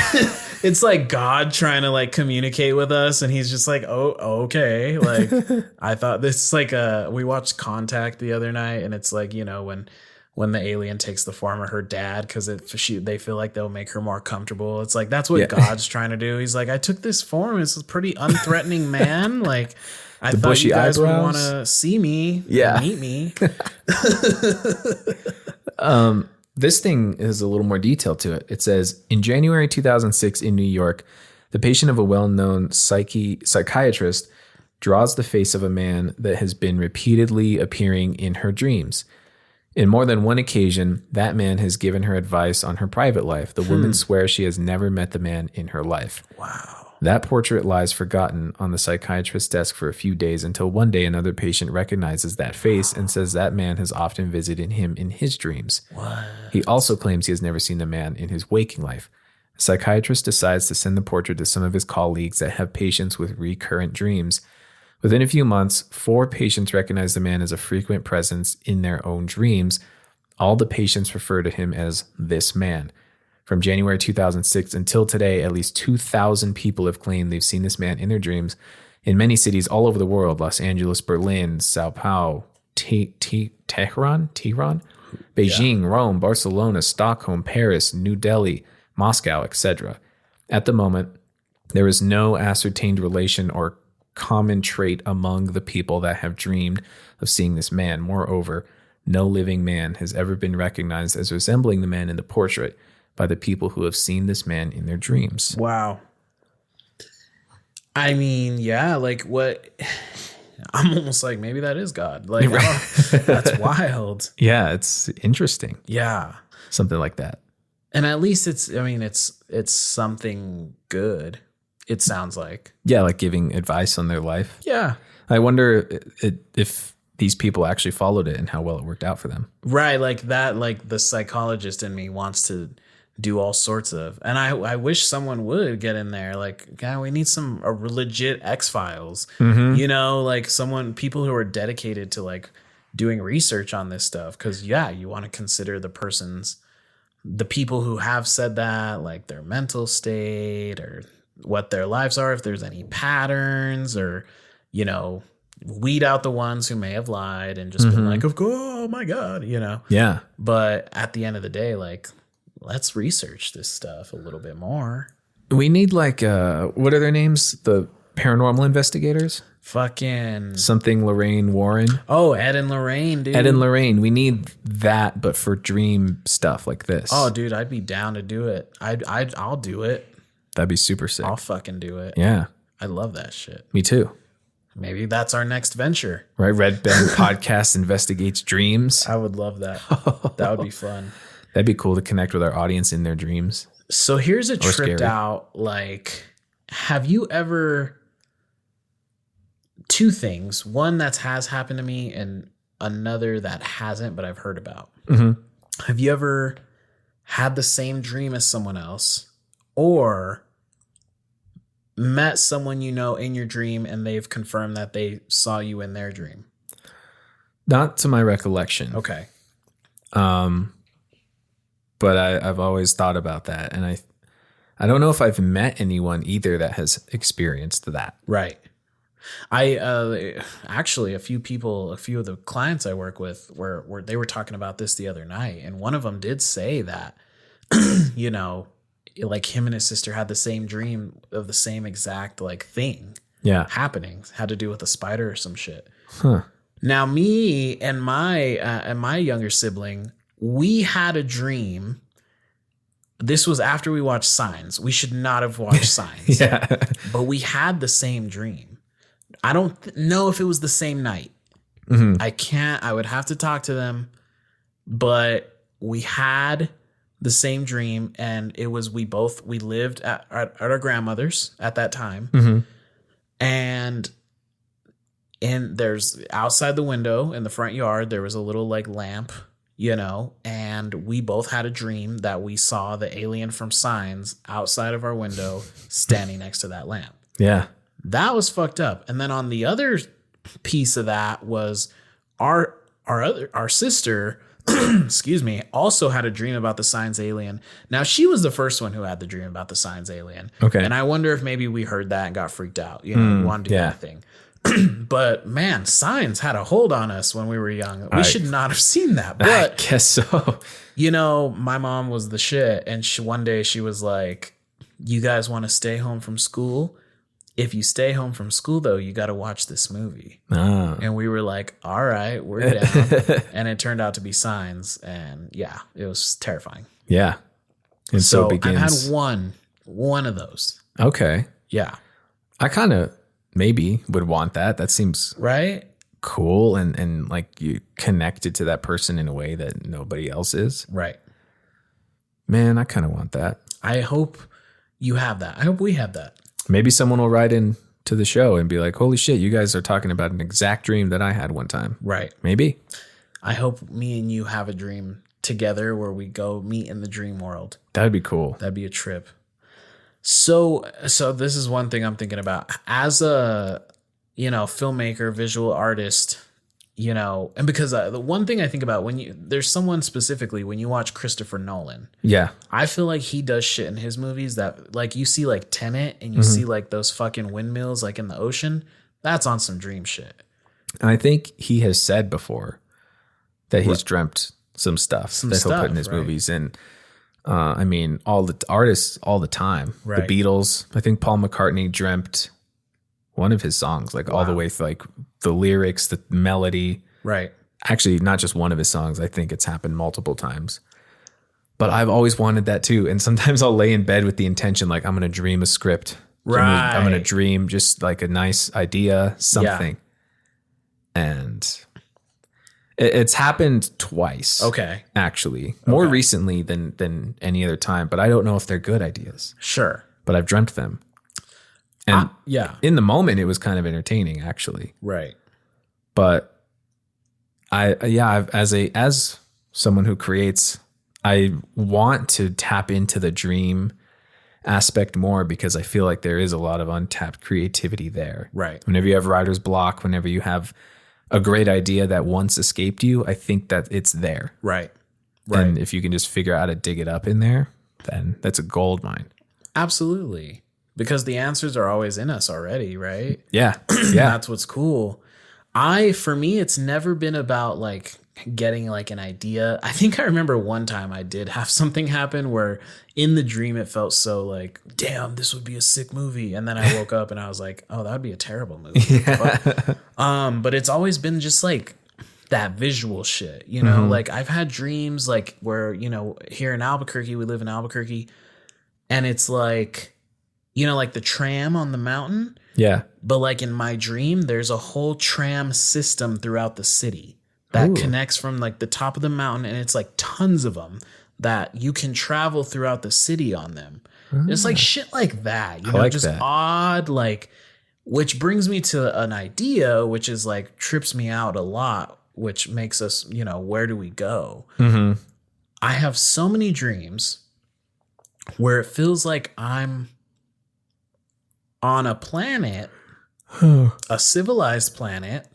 it's like God trying to like communicate with us, and he's just like, oh, okay. Like I thought this is like we watched Contact the other night, and it's like, you know, when the alien takes the form of her dad because they feel like they'll make her more comfortable. It's like that's what God's trying to do. He's like, I took this form. It's a pretty unthreatening man. Like I thought bushy you guys eyebrows. would want to see me, Yeah. meet me. This thing is a little more detail to it. It says, in January 2006 in New York, the patient of a well-known psychiatrist draws the face of a man that has been repeatedly appearing in her dreams. In more than one occasion, that man has given her advice on her private life. The woman swears she has never met the man in her life. Wow. That portrait lies forgotten on the psychiatrist's desk for a few days until one day another patient recognizes that face and says that man has often visited him in his dreams. What? He also claims he has never seen the man in his waking life. The psychiatrist decides to send the portrait to some of his colleagues that have patients with recurrent dreams. Within a few months, 4 patients recognize the man as a frequent presence in their own dreams. All the patients refer to him as this man. From January 2006 until today, at least 2,000 people have claimed they've seen this man in their dreams in many cities all over the world: Los Angeles, Berlin, Sao Paulo, Tehran, Beijing, Rome, Barcelona, Stockholm, Paris, New Delhi, Moscow, etc. At the moment, there is no ascertained relation or common trait among the people that have dreamed of seeing this man. Moreover, no living man has ever been recognized as resembling the man in the portrait by the people who have seen this man in their dreams. Wow. I mean, yeah, like what? I'm almost like, maybe that is God. Like, that's wild. Yeah, it's interesting. Yeah. Something like that. And at least it's something good. It sounds like. Yeah, like giving advice on their life. Yeah. I wonder if these people actually followed it and how well it worked out for them. Right. Like that, like the psychologist in me wants to do all sorts of, and I wish someone would get in there. Like, God, we need a legit X-Files, you know, like people who are dedicated to like doing research on this stuff. Cause yeah, you want to consider the people who have said that, like their mental state or what their lives are, if there's any patterns, or, you know, weed out the ones who may have lied and just been like, oh my God, you know? Yeah. But at the end of the day, like, let's research this stuff a little bit more. We need like, what are their names? The paranormal investigators? Fucking Something Lorraine Warren. Oh, Ed and Lorraine, dude. Ed and Lorraine. We need that, but for dream stuff like this. Oh, dude, I'd be down to do it. I'll do it. That'd be super sick. I'll fucking do it. Yeah. I love that shit. Me too. Maybe that's our next venture. Right? Red Band Podcast investigates dreams. I would love that. That would be fun. That'd be cool to connect with our audience in their dreams. So here's a tripped scary. out, like, have you ever, 2 things, one that has happened to me and another that hasn't, but I've heard about. Have you ever had the same dream as someone else, or met someone you know in your dream and they've confirmed that they saw you in their dream? Not to my recollection. Okay. But I've always thought about that. And I don't know if I've met anyone either that has experienced that. Right. I actually, a few of the clients I work with were they were talking about this the other night, and one of them did say that, you know, like him and his sister had the same dream of the same exact like thing happening, had to do with a spider or some shit. Now me and my younger sibling, we had a dream. This was after we watched Signs. We should not have watched Signs. But we had the same dream. I don't know if it was the same night. I would have to talk to them. But we had the same dream, and it was we lived at our grandmother's at that time, and there's outside the window in the front yard there was a little like lamp, and we both had a dream that we saw the alien from Signs outside of our window standing next to that lamp. Yeah. That was fucked up. And then on the other piece of that was our sister, excuse me, also had a dream about the Signs alien. Now she was the first one who had the dream about the Signs alien. Okay. And I wonder if maybe we heard that and got freaked out. We wanted to do that thing. But man, Signs had a hold on us when we were young. We should not have seen that. But I guess so. my mom was the shit, and one day she was like, "You guys want to stay home from school? If you stay home from school, though, you got to watch this movie." Oh. And we were like, "All right, we're down." And it turned out to be Signs, and yeah, it was terrifying. Yeah. And so, it I've begins. had one of those. Okay. Yeah. I kind of maybe would want that. That seems Right? cool, and like you connected to that person in a way that nobody else is. Right. Man, I kind of want that. I hope you have that. I hope we have that. Maybe someone will write in to the show and be like, "Holy shit, you guys are talking about an exact dream that I had one time." Right. Maybe. I hope me and you have a dream together where we go meet in the dream world. That'd be cool. That'd be a trip. So this is one thing I'm thinking about as a, filmmaker, visual artist, and because the one thing I think about there's someone specifically when you watch Christopher Nolan, Yeah. I feel like he does shit in his movies that like you see like Tenet and you see like those fucking windmills like in the ocean. That's on some dream shit. And I think he has said before that he's dreamt some stuff that he'll put in his right. movies. And I mean, all the artists all the time. Right. The Beatles, I think Paul McCartney dreamt one of his songs, like all the way through, like the lyrics, the melody. Right. Actually, not just one of his songs. I think it's happened multiple times. But I've always wanted that too. And sometimes I'll lay in bed with the intention, like, I'm going to dream a script. I'm going to dream just like a nice idea, something. And it's happened twice. Okay. Actually, more recently than any other time. But I don't know if they're good ideas. Sure. But I've dreamt them. And Yeah. in the moment, it was kind of entertaining, actually. Right. But as someone who creates, I want to tap into the dream aspect more because I feel like there is a lot of untapped creativity there. Right. Whenever you have writer's block, whenever you have a great idea that once escaped you, I think that it's there. Right. And if you can just figure out how to dig it up in there, then that's a gold mine. Absolutely. Because the answers are always in us already, right? Yeah. Yeah. That's what's cool. For me, it's never been about like getting like an idea. I think I remember one time I did have something happen where in the dream it felt so like, damn, this would be a sick movie. And then I woke up and I was like, oh, that would be a terrible movie. But it's always been just like that visual shit, like I've had dreams like where, here in Albuquerque, we live in Albuquerque, and it's like, like the tram on the mountain. Yeah. But like in my dream, there's a whole tram system throughout the city that connects from like the top of the mountain. And it's like tons of them that you can travel throughout the city on them. It's like shit like that, like just that. odd, like, which brings me to an idea, which is like trips me out a lot, which makes us, where do we go? Mm-hmm. I have so many dreams where it feels like I'm on a planet, a civilized planet.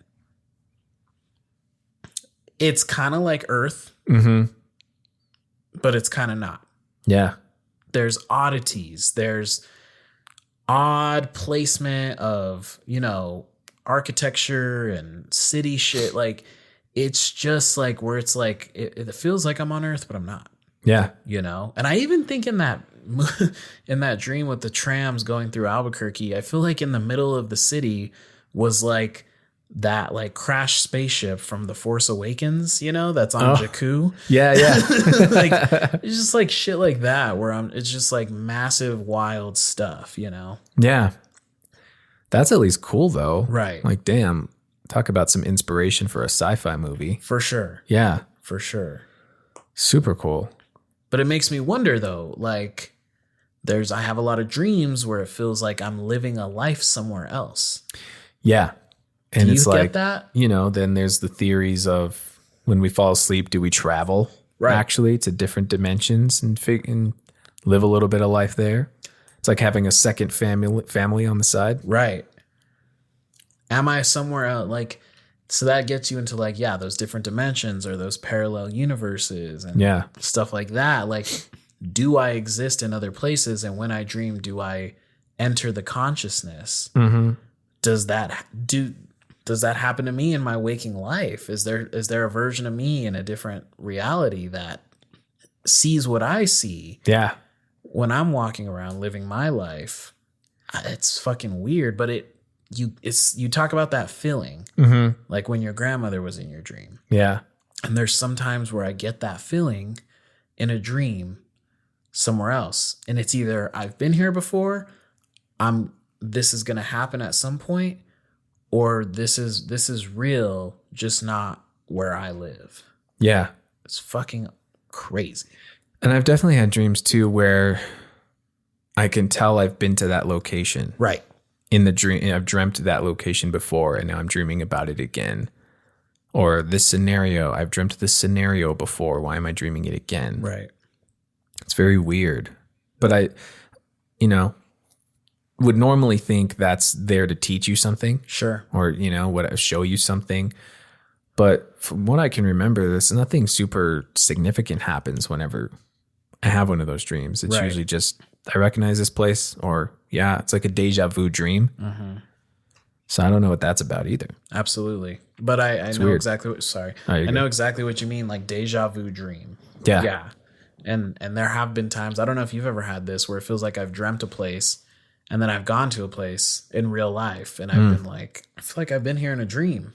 It's kind of like Earth, but it's kind of not. Yeah. There's oddities. There's odd placement of, architecture and city shit. Like, it's just like where it's like, it feels like I'm on Earth, but I'm not. Yeah. And I even think in that dream with the trams going through Albuquerque, I feel like in the middle of the city was like that like crashed spaceship from The Force Awakens, that's on Jakku. Yeah, yeah. Like it's just like shit like that where it's just like massive wild stuff, Yeah. That's at least cool though. Right. Like, damn, talk about some inspiration for a sci-fi movie. For sure. Yeah. For sure. Super cool. But it makes me wonder though, like I have a lot of dreams where it feels like I'm living a life somewhere else. Yeah. And Do it's you like, get that? then there's the theories of when we fall asleep, do we travel actually to different dimensions and live a little bit of life there? It's like having a second family on the side. Right. Am I somewhere else? Like, so that gets you into like, yeah, those different dimensions or those parallel universes and stuff like that. Like, do I exist in other places? And when I dream, do I enter the consciousness? Mm-hmm. Does that happen to me in my waking life? Is there a version of me in a different reality that sees what I see? Yeah. When I'm walking around living my life, it's fucking weird. But you talk about that feeling, like when your grandmother was in your dream. Yeah. And there's some times where I get that feeling in a dream somewhere else, and it's either I've been here before, this is gonna happen at some point, or this is real, just not where I live. Yeah. It's fucking crazy. And I've definitely had dreams too where I can tell I've been to that location. Right. In the dream, I've dreamt that location before and now I'm dreaming about it again. Or this scenario, I've dreamt this scenario before. Why am I dreaming it again? Right. It's very weird. But I would normally think that's there to teach you something. Sure. Or, show you something. But from what I can remember, there's nothing super significant happens whenever I have one of those dreams. It's usually just, I recognize this place, or it's like a deja vu dream. Mm-hmm. So I don't know what that's about either. Absolutely. But I know weird. exactly what, sorry. I know exactly what you mean, like deja vu dream. Yeah. Yeah. And there have been times, I don't know if you've ever had this, where it feels like I've dreamt a place and then I've gone to a place in real life and I've been like, I feel like I've been here in a dream.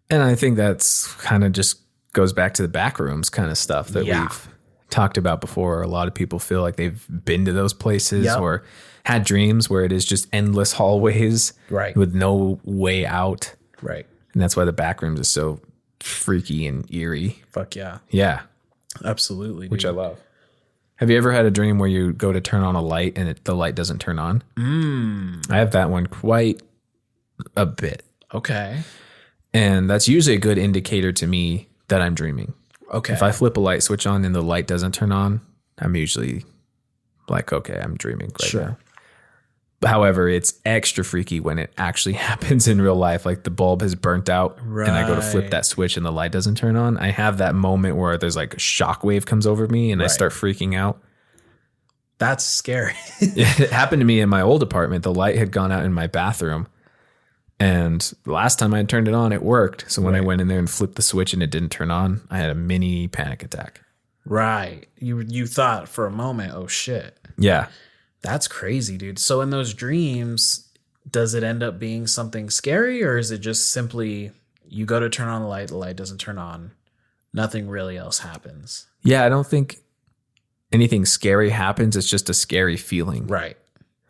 And I think that's kind of just goes back to the back rooms kind of stuff that we've talked about before. A lot of people feel like they've been to those places or had dreams where it is just endless hallways with no way out. Right. And that's why the back rooms is so freaky and eerie. Fuck yeah. Yeah. Absolutely. Which I love. Have you ever had a dream where you go to turn on a light and the light doesn't turn on? I have that one quite a bit. Okay. And that's usually a good indicator to me that I'm dreaming. Okay. If I flip a light switch on and the light doesn't turn on, I'm usually like, okay, I'm dreaming right now. However, it's extra freaky when it actually happens in real life. Like the bulb has burnt out and I go to flip that switch and the light doesn't turn on. I have that moment where there's like a shockwave comes over me and I start freaking out. That's scary. It happened to me in my old apartment. The light had gone out in my bathroom. And the last time I turned it on, it worked. So when I went in there and flipped the switch and it didn't turn on, I had a mini panic attack. Right. You thought for a moment, oh shit. Yeah. That's crazy, dude. So in those dreams, does it end up being something scary, or is it just simply you go to turn on the light doesn't turn on, nothing really else happens? Yeah, I don't think anything scary happens. It's just a scary feeling. Right.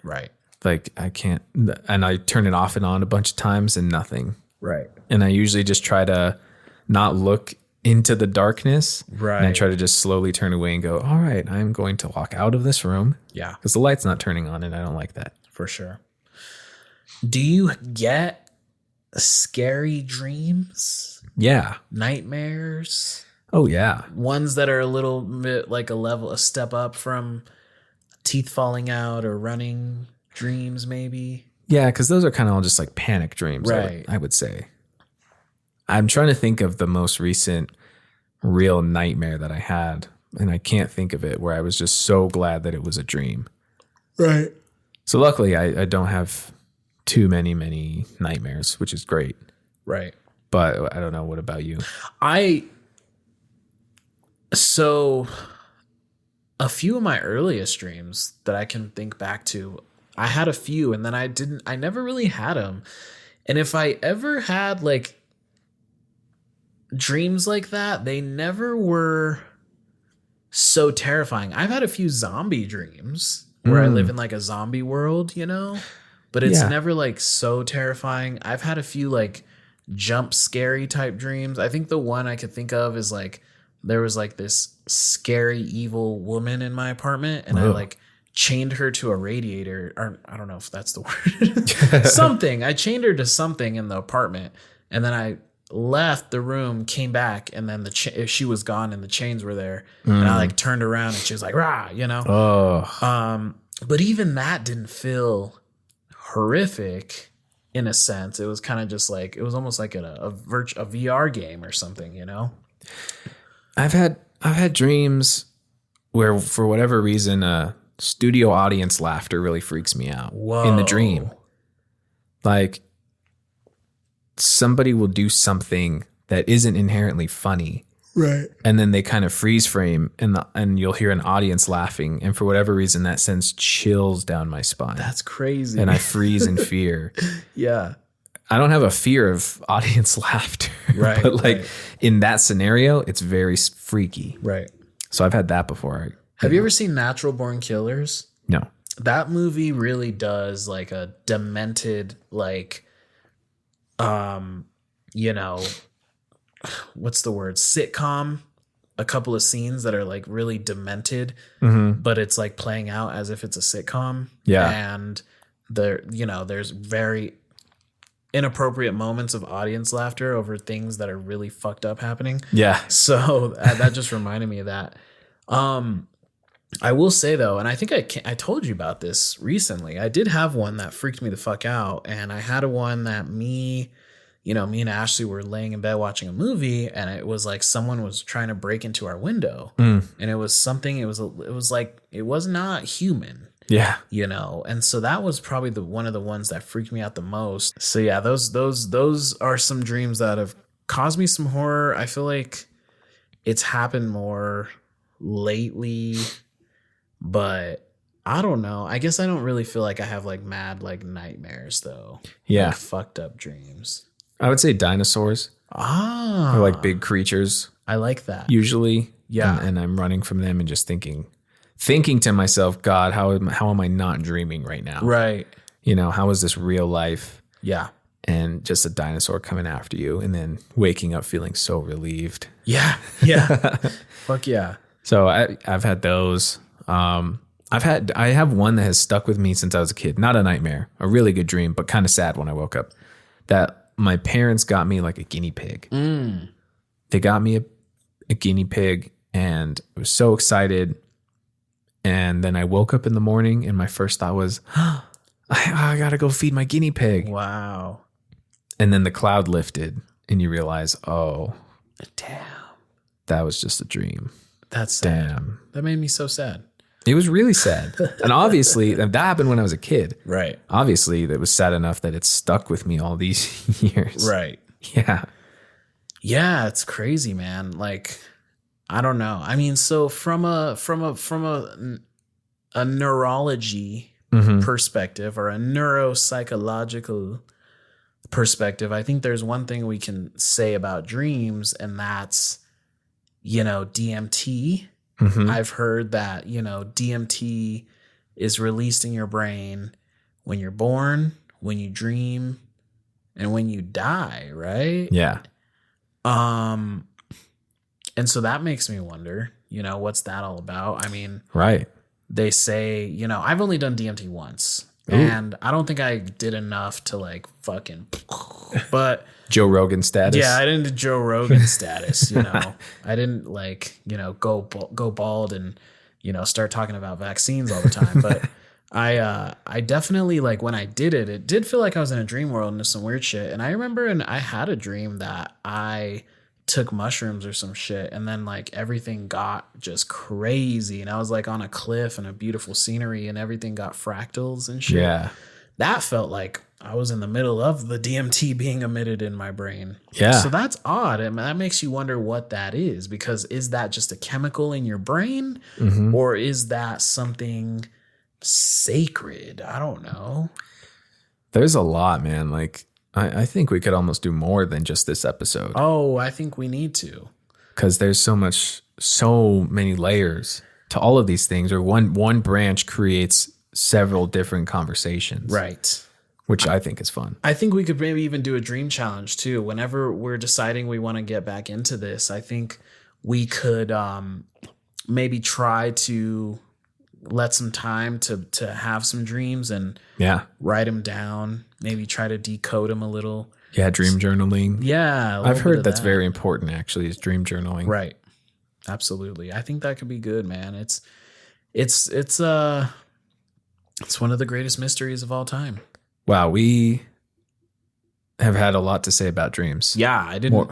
Right. Like I can't, and I turn it off and on a bunch of times and nothing. Right. And I usually just try to not look into the darkness. Right. And I try to just slowly turn away and go, all right, I'm going to walk out of this room. Yeah. Because the light's not turning on and I don't like that. For sure. Do you get scary dreams? Yeah. Nightmares? Oh, yeah. Ones that are a little bit like a step up from teeth falling out or running dreams, maybe? Yeah, because those are kind of all just like panic dreams, right? I would say. I'm trying to think of the most recent real nightmare that I had, and I can't think of it, where I was just so glad that it was a dream. Right. So luckily, I don't have too many nightmares, which is great. Right. But I don't know. What about you? So a few of my earliest dreams that I can think back to, I had a few and then I never really had them. And if I ever had like dreams like that, they never were so terrifying. I've had a few zombie dreams where I live in like a zombie world, but it's never like so terrifying. I've had a few like jump scary type dreams. I think the one I could think of is like there was like this scary evil woman in my apartment, and I like chained her to a radiator, or I don't know if that's the word. Something. I chained her to something in the apartment, and then I left the room, came back, and then she was gone and the chains were there. And I like turned around and she was like, rah, you know? But even that didn't feel horrific in a sense. It was kind of just like, it was almost like a VR game or something, you know? I've had dreams where for whatever reason, studio audience laughter really freaks me out in the dream. Like somebody will do something that isn't inherently funny. Right. And then they kind of freeze frame and you'll hear an audience laughing. And for whatever reason, that sends chills down my spine. That's crazy. And I freeze in fear. Yeah. I don't have a fear of audience laughter. Right. But like in that scenario, it's very freaky. Right. So I've had that before. Have you ever seen Natural Born Killers? No. That movie really does like a demented, like, you know, what's the word? Sitcom. A couple of scenes that are like really demented, but it's like playing out as if it's a sitcom. Yeah. And there's very inappropriate moments of audience laughter over things that are really fucked up happening. Yeah. So that just reminded me of that. I will say though, and I think I told you about this recently. I did have one that freaked me the fuck out, and I had one that me and Ashley were laying in bed watching a movie, and it was like someone was trying to break into our window, and it was something. It was like it was not human. Yeah. You know, and so that was probably one of the ones that freaked me out the most. So yeah, those are some dreams that have caused me some horror. I feel like it's happened more lately, but I don't know. I guess I don't really feel like I have like mad like nightmares though. Yeah. Like fucked up dreams. I would say dinosaurs Ah. or like big creatures I like that. usually. Yeah. And I'm running from them and just thinking to myself, God, how am I not dreaming right now? Right. You know, how is this real life? Yeah. And just a dinosaur coming after you and then waking up feeling so relieved. Yeah. Yeah. Fuck yeah. So I've had those. I have one that has stuck with me since I was a kid. Not a nightmare, a really good dream, but kind of sad when I woke up. That my parents got me like a guinea pig. They got me a guinea pig, and I was so excited. And then I woke up in the morning, and my first thought was, I gotta go feed my guinea pig. Wow. And then the cloud lifted, and you realize, oh, Damn. that was just a dream. That's sad. Damn. That made me so sad. It was really sad. And obviously, that happened when I was a kid. Right. Obviously, that was sad enough that it stuck with me all these years. Right. Yeah. Yeah, it's crazy, man. Like, I don't know. I mean, so from a neurology perspective or a neuropsychological perspective, I think there's one thing we can say about dreams, and that's, DMT. I've heard that, DMT is released in your brain when you're born, when you dream, and when you die, right? Yeah. And so that makes me wonder, what's that all about? I mean, Right. they say, I've only done DMT once, and I don't think I did enough to like fucking, but Joe Rogan status. yeah, I didn't do Joe Rogan status, I didn't like, go bald and, start talking about vaccines all the time. But I definitely, like, when I did it, it did feel like I was in a dream world into some weird shit. And I remember, I had a dream that I took mushrooms or some shit, and then like everything got just crazy, and I was like on a cliff and a beautiful scenery, and everything got fractals and shit. Yeah. That felt like I was in the middle of the DMT being emitted in my brain. Yeah. So that's odd. And that makes you wonder what that is, because is that just a chemical in your brain, or is that something sacred? I don't know. There's a lot, man. Like, I think we could almost do more than just this episode, Oh, I think we need to. because there's so many layers to all of these things, or one branch creates several different conversations. Right. Which I think is fun. I think we could maybe even do a dream challenge too. Whenever we're deciding we want to get back into this, I think we could maybe try to let some time to have some dreams and Yeah. write them down, maybe try to decode them a little. Yeah. Dream journaling. Yeah. I've heard that's very important, actually, is dream journaling. right. Absolutely. I think that could be good, man. It's one of the greatest mysteries of all time. Wow. We have had a lot to say about dreams. Yeah, I didn't.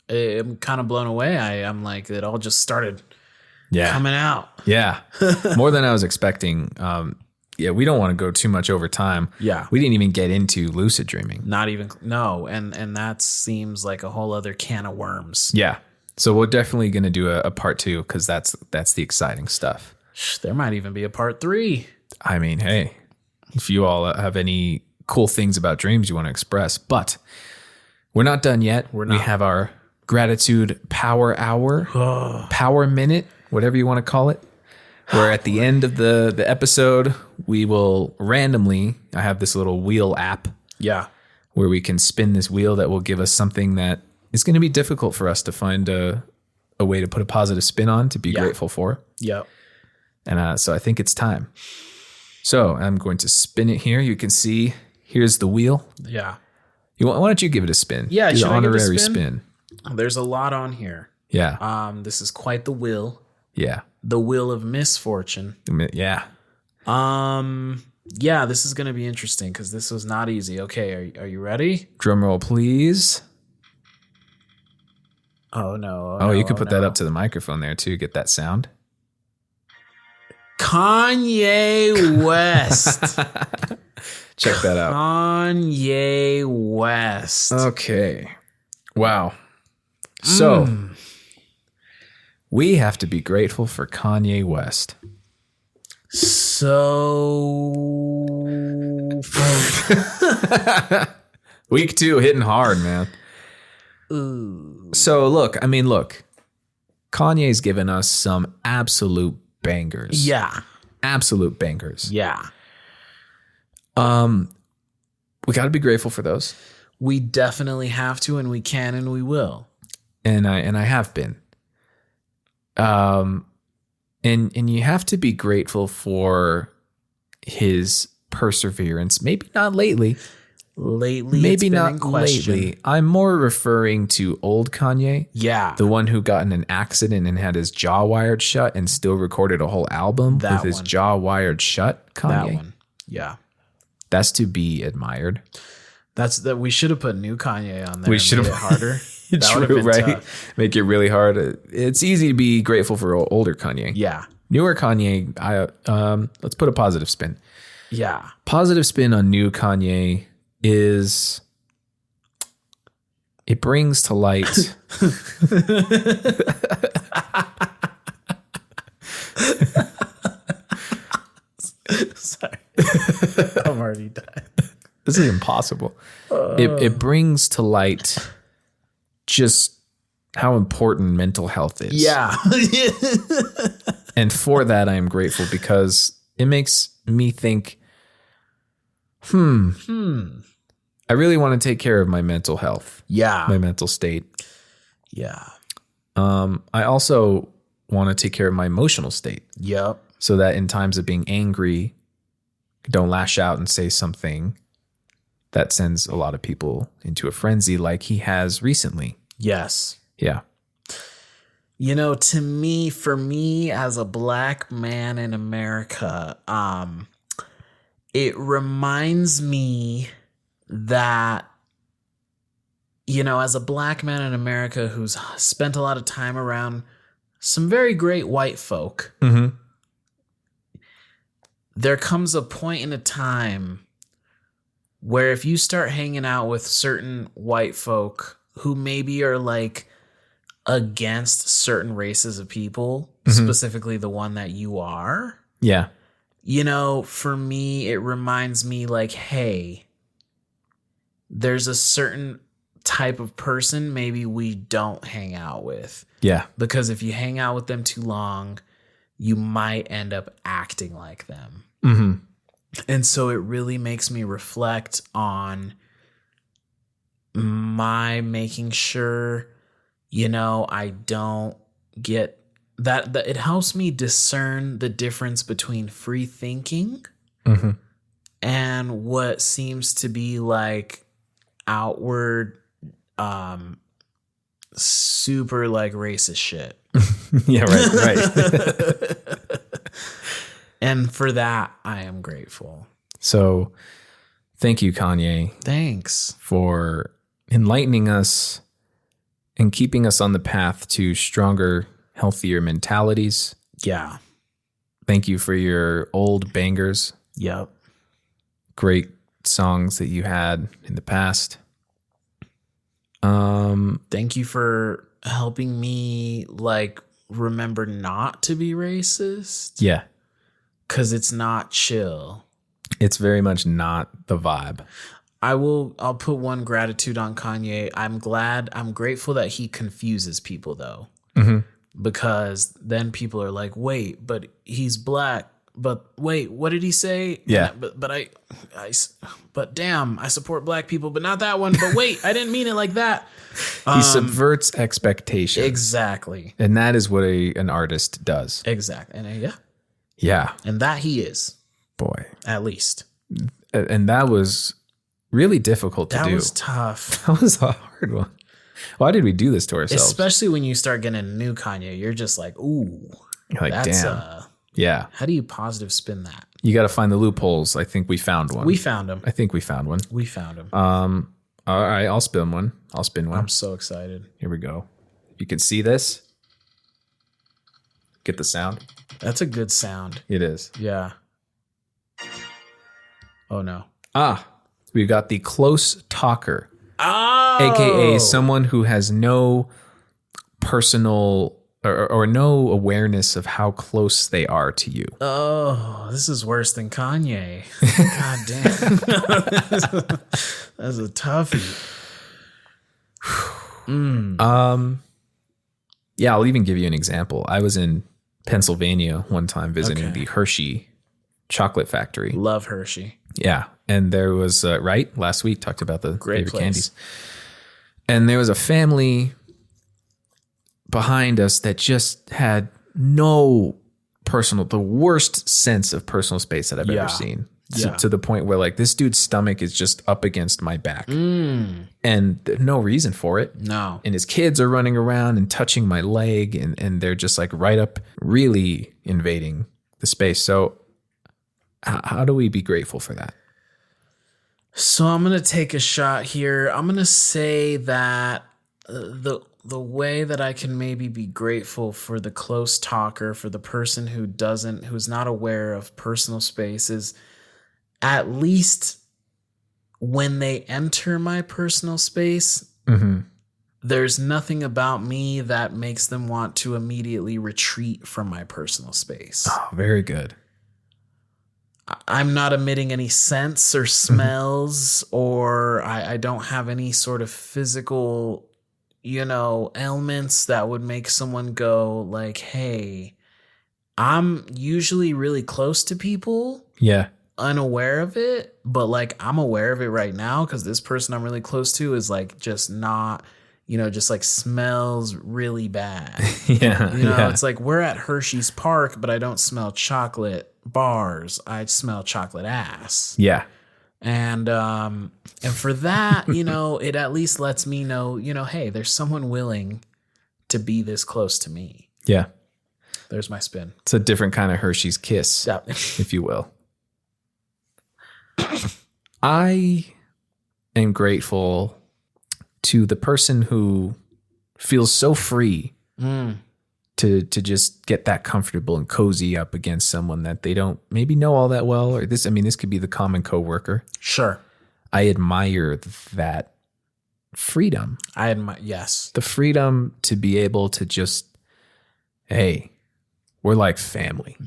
I'm kind of blown away. I'm like, it all just started Yeah. coming out. Yeah. More than I was expecting. Yeah. We don't want to go too much over time. Yeah. We didn't even get into lucid dreaming. Not even, no. And that seems like a whole other can of worms. Yeah. So we're definitely going to do a part 2 because that's the exciting stuff. There might even be a part 3. I mean, hey, if you all have any cool things about dreams you want to express, but we're not done yet. We have our gratitude power hour, power minute, whatever you want to call it. Where at the end of the episode, we will randomly, I have this little wheel app Yeah. where we can spin this wheel that will give us something that is going to be difficult for us to find a way to put a positive spin on to be grateful for. Yep. And so I think it's time. So I'm going to spin it here. You can see, here's the wheel. Yeah. Why don't you give it a spin? Yeah, Do should the I give it a honorary spin? There's a lot on here. Yeah. This is quite the wheel. Yeah. The wheel of misfortune. Yeah. Yeah, this is going to be interesting because this was not easy. Okay, are you ready? Drum roll, please. Oh, no. Oh, you could put that up to the microphone there too. Get that sound. Kanye West. Check that out. Kanye West. Okay. Wow. So we have to be grateful for Kanye West. So Week 2 hitting hard, man. So look, Kanye's given us some absolute bangers. yeah. Absolute bangers. Yeah. We got to be grateful for those. We definitely have to, and we can, and we will. And I have been. And you have to be grateful for his perseverance. Maybe not lately. Lately, Maybe it's been not in question. lately. I'm more referring to old Kanye, Yeah. the one who got in an accident and had his jaw wired shut and still recorded a whole album That with his one. jaw wired shut. Kanye. That one. Yeah. That's to be admired. That's that. We should have put new Kanye on there. We and should made have- it harder. That would have True, been right? tough. Make it really hard. It's easy to be grateful for older Kanye. Yeah. Newer Kanye, let's put a positive spin. Yeah. Positive spin on new Kanye is it brings to light Sorry. I'm already dying. this is impossible. It brings to light just how important mental health is. Yeah. And for that, I am grateful because it makes me think, I really want to take care of my mental health, Yeah. my mental state. Yeah. I also want to take care of my emotional state Yep. so that in times of being angry, don't lash out and say something that sends a lot of people into a frenzy like he has recently. Yes. Yeah. You know, for me as a black man in America, it reminds me that, you know, as a black man in America who's spent a lot of time around some very great white folk, Mm-hmm. there comes a point in a time where if you start hanging out with certain white folk who maybe are like against certain races of people, specifically the one that you are, Yeah. you know, for me, it reminds me like, hey, there's a certain type of person maybe we don't hang out with. Yeah. Because if you hang out with them too long, you might end up acting like them. Mm-hmm. And so it really makes me reflect on my making sure, you know, I don't get that it helps me discern the difference between free thinking and what seems to be like outward super like racist shit. Yeah, right. And for that, I am grateful. So thank you, Kanye, Thanks. for enlightening us and keeping us on the path to stronger, healthier mentalities. Yeah. Thank you for your old bangers, Yep. great songs that you had in the past. Thank you for helping me like remember not to be racist, Yeah, because it's not chill. it's very much not the vibe. I'll put one gratitude on Kanye. I'm grateful that he confuses people though. Because then people are like, wait, but he's black. But wait, what did he say? Yeah. But damn, I support black people, but not that one. But wait, I didn't mean it like that. He subverts expectations. Exactly. And that is what an artist does. Exactly. And yeah. Yeah, And that he is, boy. at least. And that was really difficult to That do. was tough. That was a hard one. Why did we do this to ourselves? Especially when you start getting a new Kanye, you're just like, ooh, You're like, that's damn. Yeah. how do you positive spin that? You got to find the loopholes. I think we found one. We found him. I think we found one. We found him. All right, I'll spin one. I'm so excited. Here we go. You can see this. Get the sound. That's a good sound. It is. Yeah. Oh no. We've got the close talker, Oh, aka someone who has no personal or no awareness of how close they are to you. Oh, this is worse than Kanye. God damn. That's a toughie. Yeah, I'll even give you an example. I was in Pennsylvania one time visiting Okay. the Hershey chocolate factory. Love Hershey. Yeah. And there was, last week talked about the Great favorite place. candies. And there was a family behind us that just had no the worst sense of personal space that I've Yeah. ever seen. Yeah. To the point where like this dude's stomach is just up against my back and no reason for it. No. And his kids are running around and touching my leg and they're just like right up, really invading the space. So how do we be grateful for that? So I'm going to take a shot here. I'm going to say that the way that I can maybe be grateful for the close talker, for the person who's not aware of personal space, is at least when they enter my personal space, there's nothing about me that makes them want to immediately retreat from my personal space. Oh, very good. I'm not emitting any scents or smells, or I don't have any sort of physical, ailments that would make someone go like, hey, I'm usually really close to people, Yeah. unaware of it, but like I'm aware of it right now because this person I'm really close to is like just not, just like smells really bad. Yeah. It's like we're at Hershey's Park, but I don't smell chocolate bars. I smell chocolate ass. Yeah. And for that, it at least lets me know, hey, there's someone willing to be this close to me. Yeah. There's my spin. It's a different kind of Hershey's kiss, Yeah. if you will. I am grateful to the person who feels so free to just get that comfortable and cozy up against someone that they don't maybe know all that well, or this could be the common coworker. Sure. I admire that freedom, Yes. the freedom to be able to just, hey, we're like family.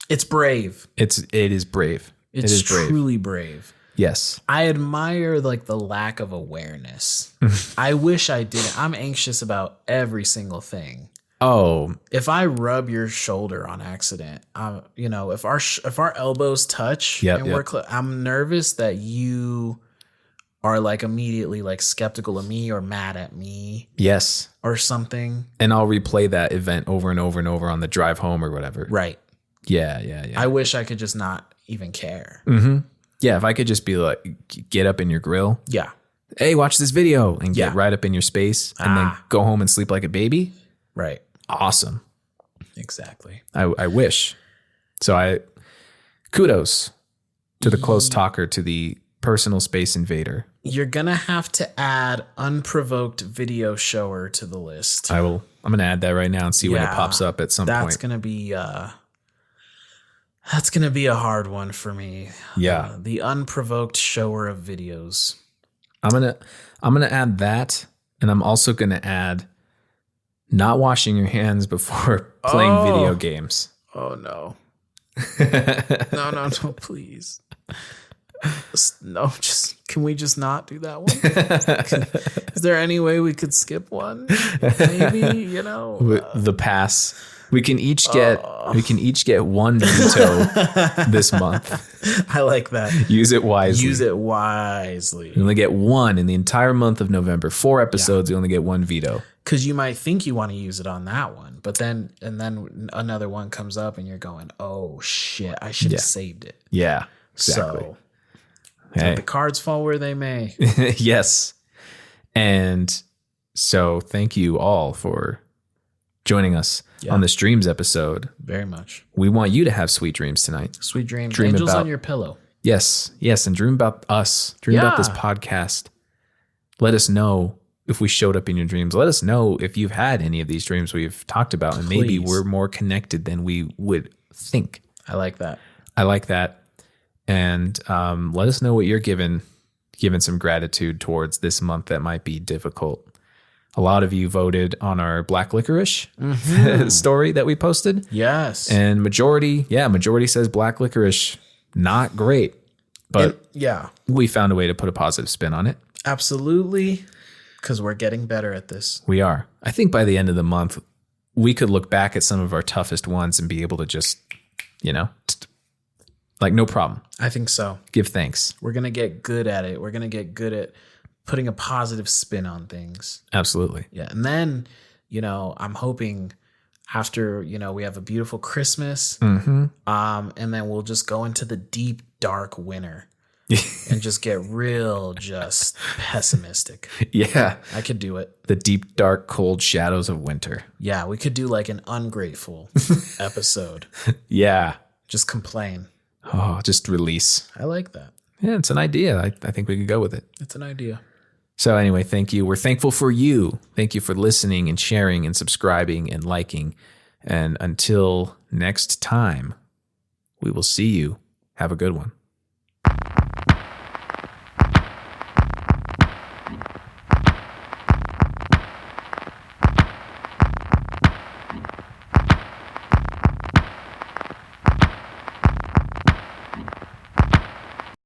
It's brave. It is brave. It It's is brave. truly brave. Yes. I admire like the lack of awareness. I wish I didn't. I'm anxious about every single thing. Oh, If I rub your shoulder on accident, if our elbows touch Yep, and yep. we're I'm nervous that you are like immediately like skeptical of me or mad at me Yes. or something. And I'll replay that event over and over and over on the drive home or whatever. Right. Yeah. I wish I could just not even care. Yeah. If I could just be like, get up in your grill. Yeah. Hey, watch this video and get Yeah. right up in your space and then go home and sleep like a baby. Right. Awesome. Exactly. I wish. So kudos to the close talker, to the personal space invader. You're going to have to add unprovoked video shower to the list. I'm going to add that right now and see when it Yeah. pops up at some That's point. going to be a hard one for me. Yeah. The unprovoked shower of videos. I'm going to add that. And I'm also going to add not washing your hands before playing video games. Oh no. No, please. No, can we just not do that one? Is there any way we could skip one? Maybe, The pass. We can each get one veto this month. I like that. Use it wisely. Use it wisely. You only get one in the entire month of November. 4 episodes, you only get one veto. Because you might think you want to use it on that one, but then another one comes up and you're going, oh shit, I should have saved it. Yeah, exactly. So Hey. the cards fall where they may. Yes. And so thank you all for joining us on this dreams episode. Very much. We want you to have sweet dreams tonight. Sweet dreams. Dream Angels about- on your pillow. Yes. And dream about us. Dream about this Yeah. podcast. Let us know if we showed up in your dreams. Let us know if you've had any of these dreams we've talked about, and maybe Please. we're more connected than we would think. I like that. I like that. And let us know what you're giving some gratitude towards this month that might be difficult. A lot of you voted on our black licorice story that we posted. Yes. And majority says black licorice, not great. But yeah, we found a way to put a positive spin on it. absolutely. Because we're getting better at this. We are. I think by the end of the month, we could look back at some of our toughest ones and be able to just, like no problem. I think so. Give thanks. We're going to get good at it. We're going to get good at putting a positive spin on things. Absolutely. Yeah. And then, I'm hoping after, we have a beautiful Christmas, and then we'll just go into the deep, dark winter and just get real, just pessimistic. Yeah. I could do it. The deep, dark, cold shadows of winter. Yeah. We could do like an ungrateful episode. Yeah. Just complain. Oh, just release. I like that. Yeah, it's an idea. I think we could go with it. It's an idea. So anyway, thank you. We're thankful for you. Thank you for listening and sharing and subscribing and liking. And until next time, we will see you. Have a good one.